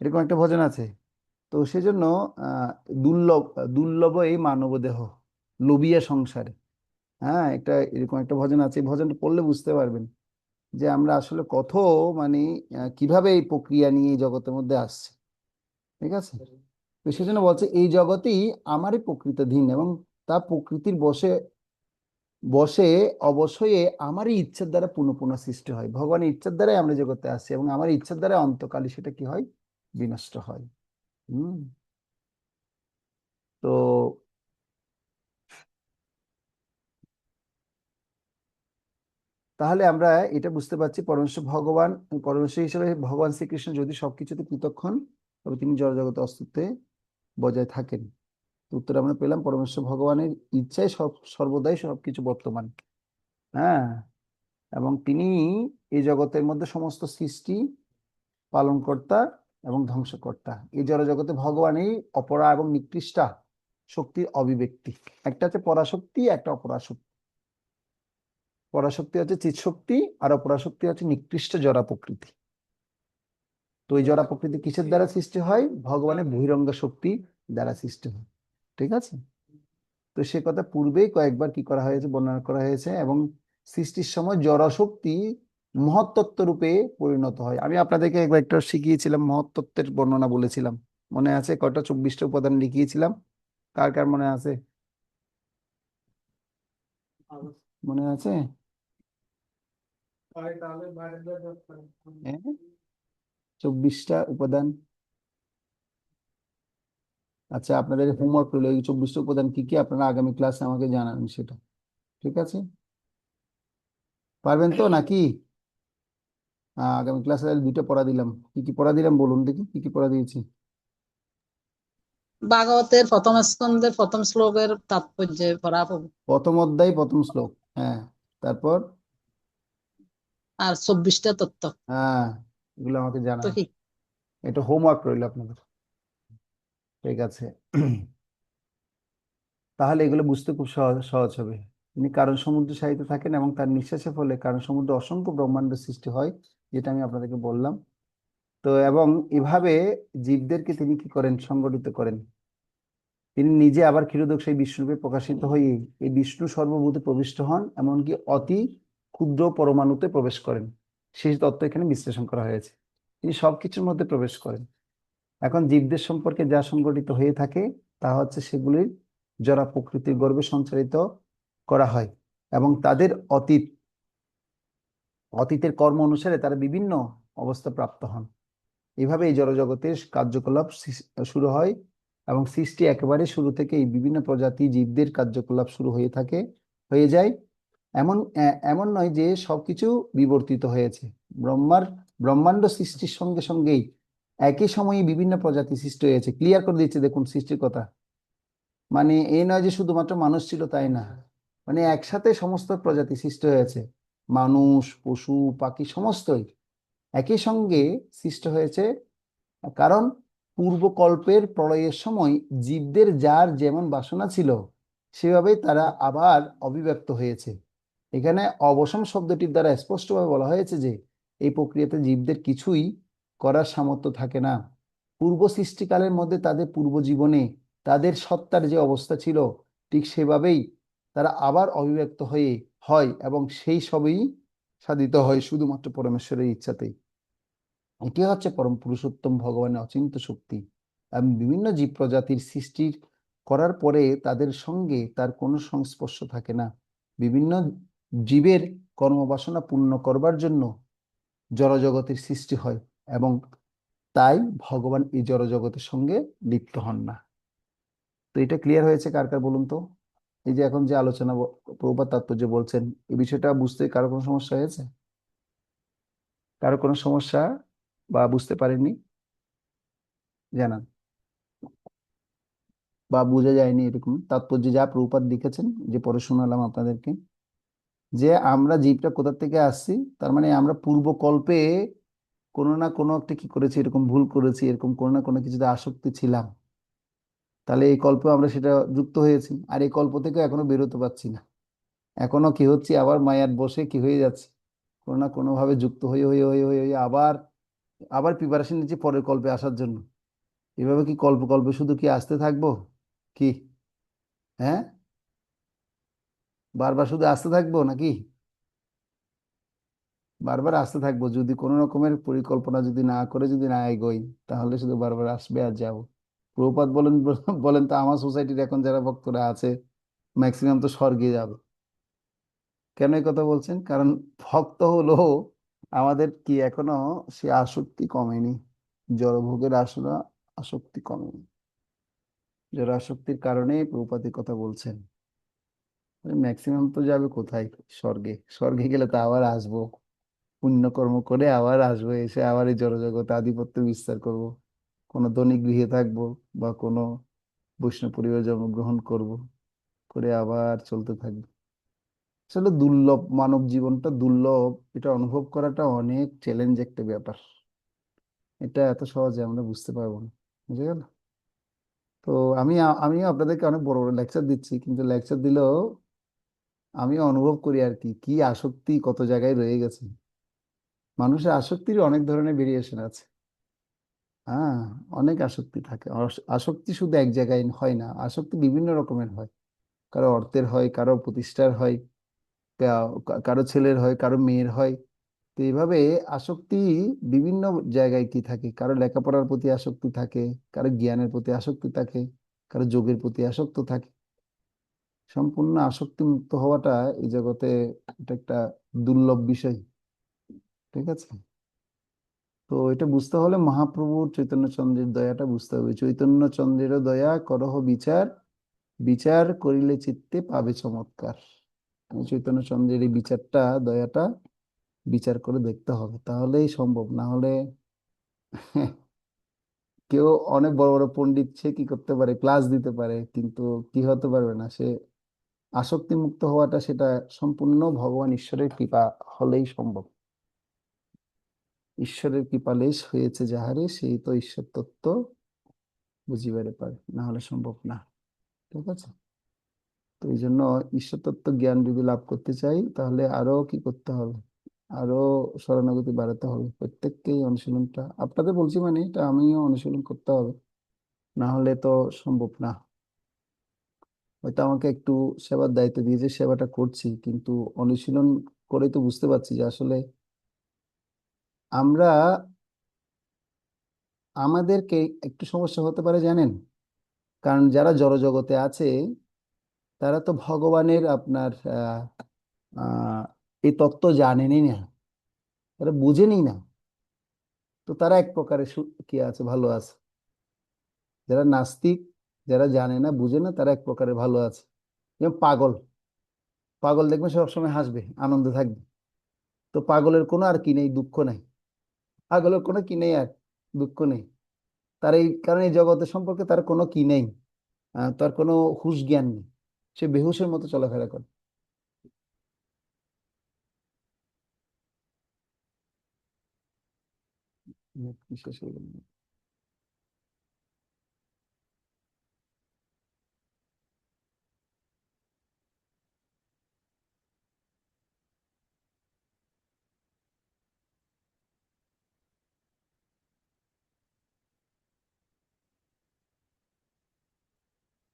এরকম একটা ভজন আছে। তো সেজন্য আহ দুর্লভ দুর্লভ এই মানব দেহ লোভিয়া সংসারে, হ্যাঁ, এটা এরকম একটা ভজন আছে। এই ভজনটা পড়লে বুঝতে পারবেন যে আমরা আসলে কত, মানে কিভাবে এই প্রক্রিয়া নিয়ে এই জগতের মধ্যে আসছে। ঠিক আছে, তো সেজন্য বলছে এই জগতেই আমারই প্রকৃতাধীন এবং তা প্রকৃতির বশে বসে অবশ্যই আমারই ইচ্ছার দ্বারা পুনঃ পুনঃ সৃষ্টি হয়। ভগবানের ইচ্ছার দ্বারাই আমরা জগতে আসছি এবং আমার ইচ্ছার দ্বারা অন্তকালে সেটা কি হয়, বিনষ্ট হয়। হুম। তো তাহলে আমরা এটা বুঝতে পারছি, পরমেশ্বর হিসেবে ভগবান শ্রীকৃষ্ণ যদি সবকিছুতে পৃথক হন, তবে তিনি জড়জগতে অস্তিত্বে বজায় থাকেন। তো উত্তর আমরা পেলাম, পরমেশ্বর ভগবানের ইচ্ছায় সর্বদাই সবকিছু বর্তমান। হ্যাঁ, এবং তিনি এই জগতের মধ্যে সমস্ত সৃষ্টি পালনকর্তা এবং ধ্বংসকর্তা। এই জড়জগতে ভগবানই অপরা এবং নিকৃষ্টা শক্তির অভিব্যক্তি। একটা হচ্ছে পরাশক্তি, একটা অপরাশক্তি। পরাশক্তি হচ্ছে চিৎশক্তি আর অপরাশক্তি হচ্ছে নিকৃষ্ট জড়া প্রকৃতি। তো এই জড় প্রকৃতি কিসের দ্বারা সৃষ্টি হয়? ভগবানের বহিরঙ্গ শক্তি দ্বারা সৃষ্টি হয়। ঠিক আছে? তো সে কথা পূর্বেই কয়েকবার কি করা হয়েছে, বর্ণনা করা হয়েছে। এবং সৃষ্টির সময় জড়শক্তি মহত্তত্ত্ব রূপে পরিণত হয়। আমি আপনাদেরকে একবার একটা শিখিয়েছিলাম, মহত্তত্ত্বের বর্ণনা বলেছিলাম, মনে আছে? কয়টা? 24টা উপাদান লিখিয়েছিলাম। কার কার মনে আছে? মনে আছে? হ্যাঁ, 24টা উপাদান। আচ্ছা, আপনাদের হোমওয়ার্ক রইল, এই 24টা উপাদান কি কি আপনারা আগামী ক্লাসে আমাকে জানাবেন সেটা। ঠিক আছে? পারবেন তো নাকি? আগামী ক্লাসে দুইটা পড়া দিলাম। কি কি পড়া দিলাম বলুন দেখি, কি কি পড়া দিয়েছি? ভাগবতের প্রথম স্কন্ধের প্রথম শ্লোকের তাৎপর্য পড়া পাবো। প্রথম অধ্যায় প্রথম শ্লোক, হ্যাঁ। তারপর আর 24টা তত্ত্ব। হ্যাঁ, এগুলো আমাকে তো জানান। কি এটা হোমওয়ার্ক রইল আপনাদের। ঠিক আছে? তাহলে এগুলো বুঝতে খুব সহজ সহজ হবে। তিনি কারণ সমুদ্র সাহিত্যে থাকেন এবং তার নিঃশ্বাসের ফলে কারণ সমুদ্রে অসংখ্য ব্রহ্মাণ্ড সৃষ্টি হয়, যেটা আমি আপনাদেরকে বললাম। তো এবং এভাবে জীবদেরকে তিনি কি করেন? সংগঠিত করেন। তিনি নিজে আবার ক্ষীরোদক সেই বিষ্ণুরূপে প্রকাশিত হয়ে এই বিষ্ণু সর্বভূতে প্রবিষ্ট হন, এমনকি অতি ক্ষুদ্র পরমাণুতে প্রবেশ করেন। সেই তত্ত্ব এখানে বিশ্লেষণ করা হয়েছে। তিনি সবকিছুর মধ্যে প্রবেশ করেন। এখন জীবদের সম্পর্কে যা সংগঠিত হয়ে থাকে তা হচ্ছে সেগুলির জড় প্রকৃতির গর্ভে সঞ্চারিত করা হয়, এবং তাদের অতীতের কর্ম অনুসারে তারা বিভিন্ন অবস্থা প্রাপ্ত হন। এইভাবে এই জড়জগতের কার্যকলাপ শুরু হয়, এবং সৃষ্টি একেবারে শুরু থেকেই বিভিন্ন প্রজাতি জীবদের কার্যকলাপ শুরু হয়ে যায়। এমন নয় যে সবকিছু বিবর্তিত হয়েছে। ব্রহ্মার ব্রহ্মাণ্ড সৃষ্টির সঙ্গে সঙ্গেই একই সময়ে বিভিন্ন প্রজাতি সৃষ্টি হয়েছে। ক্লিয়ার করে দিচ্ছে দেখুন সৃষ্টির কথা। মানে এই নয় যে শুধুমাত্র মানুষ ছিল তাই না, মানে একসাথে সমস্ত প্রজাতি সৃষ্টি হয়েছে। মানুষ, পশু, পাখি সমস্তই একই সঙ্গে সৃষ্টি হয়েছে। কারণ পূর্বকল্পের প্রলয়ের সময় জীবদের যার যেমন বাসনা ছিল সেভাবেই তারা আবার অবিব্যক্ত হয়েছে। এখানে অবসম শব্দটির দ্বারা স্পষ্টভাবে বলা হয়েছে যে এই প্রক্রিয়াতে জীবদের কিছুই করার সামর্থ্য থাকে না। পূর্ব সৃষ্টিকালের মধ্যে তাদের পূর্ব জীবনে তাদের সত্তার যে অবস্থা ছিল ঠিক সেভাবেই তারা আবার অবিব্যক্ত হয়, এবং সেই সবই সাধিত হয় শুধুমাত্র পরমেশ্বরের ইচ্ছাতেই। এটি হচ্ছে পরম পুরুষোত্তম ভগবানের অচিন্ত্য শক্তি। এবং বিভিন্ন জীব প্রজাতির সৃষ্টির করার পরে তাদের সঙ্গে তার কোনো সংস্পর্শ থাকে না। বিভিন্ন জীবের কর্মবাসনা পূর্ণ করবার জন্য জড়জগতের সৃষ্টি হয়, এবং তাই ভগবান এই জড়জগতের সঙ্গে লিপ্ত হন না। তো এটা ক্লিয়ার হয়েছে কার কার বলুন তো? এই যে এখন যে আলোচনা প্রভুপাদ তাৎপর্য বলছেন, এই বিষয়টা বুঝতে কারো কোনো সমস্যা হয়েছে? কারো কোনো সমস্যা বা বুঝতে পারেননি জানান, বা বোঝা যায়নি এরকম তাৎপর্য যা প্রভুপাদ লিখেছেন, যে পড়ে শোনালাম আপনাদেরকে, যে আমরা জীবটা কোথা থেকে আসছি, তার মানে আমরা পূর্বকল্পে কোনো না কোনো একটা কি করেছি, এরকম ভুল করেছি, এরকম কোনো না কোনো কিছুতে আসক্তি ছিলাম। তাহলে এই কল্পে আমরা সেটা যুক্ত হয়েছি, আর এই কল্প থেকে এখনো বেরোতে পারছি না। এখনো কি হচ্ছে, আবার মায়ার বসে কি হয়ে যাচ্ছে, কোনো না কোনো ভাবে যুক্ত হয়ে হয়ে হয়ে হয়ে হয়ে আবার আবার প্রিপারেশন নিচ্ছি পরের কল্পে আসার জন্য। এভাবে কি কল্প কল্পে শুধু কি আসতে থাকবো? কি, হ্যাঁ? বারবার শুধু আসতে থাকবো নাকি? বারবার আসতে থাকবো যদি কোনো রকমের পরিকল্পনা যদি না করে, যদি না এগোই, তাহলে শুধু বারবার আসবে আর যাবো। প্রভুপাদ বলেন বলেন তো আমার সোসাইটির এখন যারা ভক্তরা আছে ম্যাক্সিমাম তো স্বর্গে যাবে। কেন এই কথা বলছেন? কারণ ভক্ত হলো আমাদের কি এখনো সে আসক্তি কমেনি, জড়ভোগের আসনা আসক্তি কমেনি। জড় আসক্তির কারণে প্রভুপাদ এই কথা বলছেন। ম্যাক্সিমাম তো যাবে কোথায়? স্বর্গে। স্বর্গে গেলে তো আবার আসবো, পুণ্যকর্ম করে আবার আসবো, এসে আবার এই জড়জগতে আধিপত্য বিস্তার করব, কোনো ধনী গৃহে থাকবো, বা কোনো বৈষ্ণব পরিবারে জন্মগ্রহণ করব, করে আবার চলতে থাকবে। আসলে দুর্লভ, মানব জীবনটা দুর্লভ, এটা অনুভব করাটা অনেক চ্যালেঞ্জ একটা ব্যাপার। এটা এত সহজে আমরা বুঝতে পারবো না, বুঝে গেল? তো আমিও আপনাদেরকে অনেক বড় বড় লেকচার দিচ্ছি, কিন্তু লেকচার দিলেও আমিও অনুভব করি আর কি কি আসক্তি কত জায়গায় রয়ে গেছে। মানুষের আসক্তির অনেক ধরনের ভেরিয়েশন আছে। হ্যাঁ, অনেক আসক্তি থাকে। আসক্তি শুধু এক জায়গায় হয় না, আসক্তি বিভিন্ন রকমের হয়। কারো অর্থের হয়, কারো প্রতিষ্ঠার হয়, কারো ছেলের হয়, কারো মেয়ের হয়। তো এইভাবে আসক্তি বিভিন্ন জায়গায় কি থাকে, কারো লেখাপড়ার প্রতি আসক্তি থাকে, কারো জ্ঞানের প্রতি আসক্তি থাকে, কারো যোগের প্রতি আসক্ত থাকে। সম্পূর্ণ আসক্তি মুক্ত হওয়াটা এই জগতে এটা একটা দুর্লভ বিষয়। ঠিক আছে। তো এটা বুঝতে হলে মহাপ্রভুর চৈতন্যচন্দ্রের দয়াটা বুঝতে হবে। চৈতন্যচন্দ্রেরও দয়া করহ বিচার, বিচার করিলে চিত্তে পাবে চমৎকার। এই চৈতন্যচন্দ্রের এই বিচারটা, দয়াটা বিচার করে দেখতে হবে, তাহলেই সম্ভব। না হলে কেউ অনেক বড় বড় পণ্ডিত, সে কি করতে পারে, ক্লাস দিতে পারে, কিন্তু কি হতে পারবে না সে আসক্তি মুক্ত হওয়াটা, সেটা সম্পূর্ণ ভগবান ঈশ্বরের কৃপা হলেই সম্ভব। ঈশ্বরের কৃপালেশ হয়েছে যাহারে, সেই তো ঈশ্বর তত্ত্ব বুঝিবারে পারে, না হলে সম্ভব না। ঠিক আছে। তো এই জন্য ঈশ্বর তত্ত্ব জ্ঞান যদি লাভ করতে চাই, তাহলে আরো কি করতে হবে, আরো শরণাগতি বাড়াতে হবে। প্রত্যেককেই অনুশীলনটা আপনাদের বলছি, মানে এটা আমিও অনুশীলন করতে হবে, না হলে তো সম্ভব না। হয়তো আমাকে একটু সেবার দায়িত্ব দিয়েছে, সেবাটা করছি, কিন্তু অনুশীলন করে তো বুঝতে পারছি যে আসলে আমরা, আমাদেরকে একটু সমস্যা হতে পারে জানেন, কারণ যারা জড়জগতে আছে তারা তো ভগবানের আপনার আহ এই তত্ত্ব জানেনই না, তারা বুঝেনই না। তো তারা এক প্রকারে কি আছে, ভালো আছে। যারা নাস্তিক, যারা জানে না, বুঝে না, তারা এক প্রকারে ভালো আছে। যেমন পাগল, পাগল দেখবে সবসময় হাসবে, আনন্দ থাকবে। তো পাগলের কোনো আর কি নেই, দুঃখ নেই। পাগলের কোনো কি নেই আর, দুঃখ নেই। তার এই কারণে এই জগতের সম্পর্কে তার কোনো কি নেই, তার কোনো হুঁশ জ্ঞান নেই। সে বেহুশের মতো চলাফেরা করে। বিশেষ হয়ে গেল।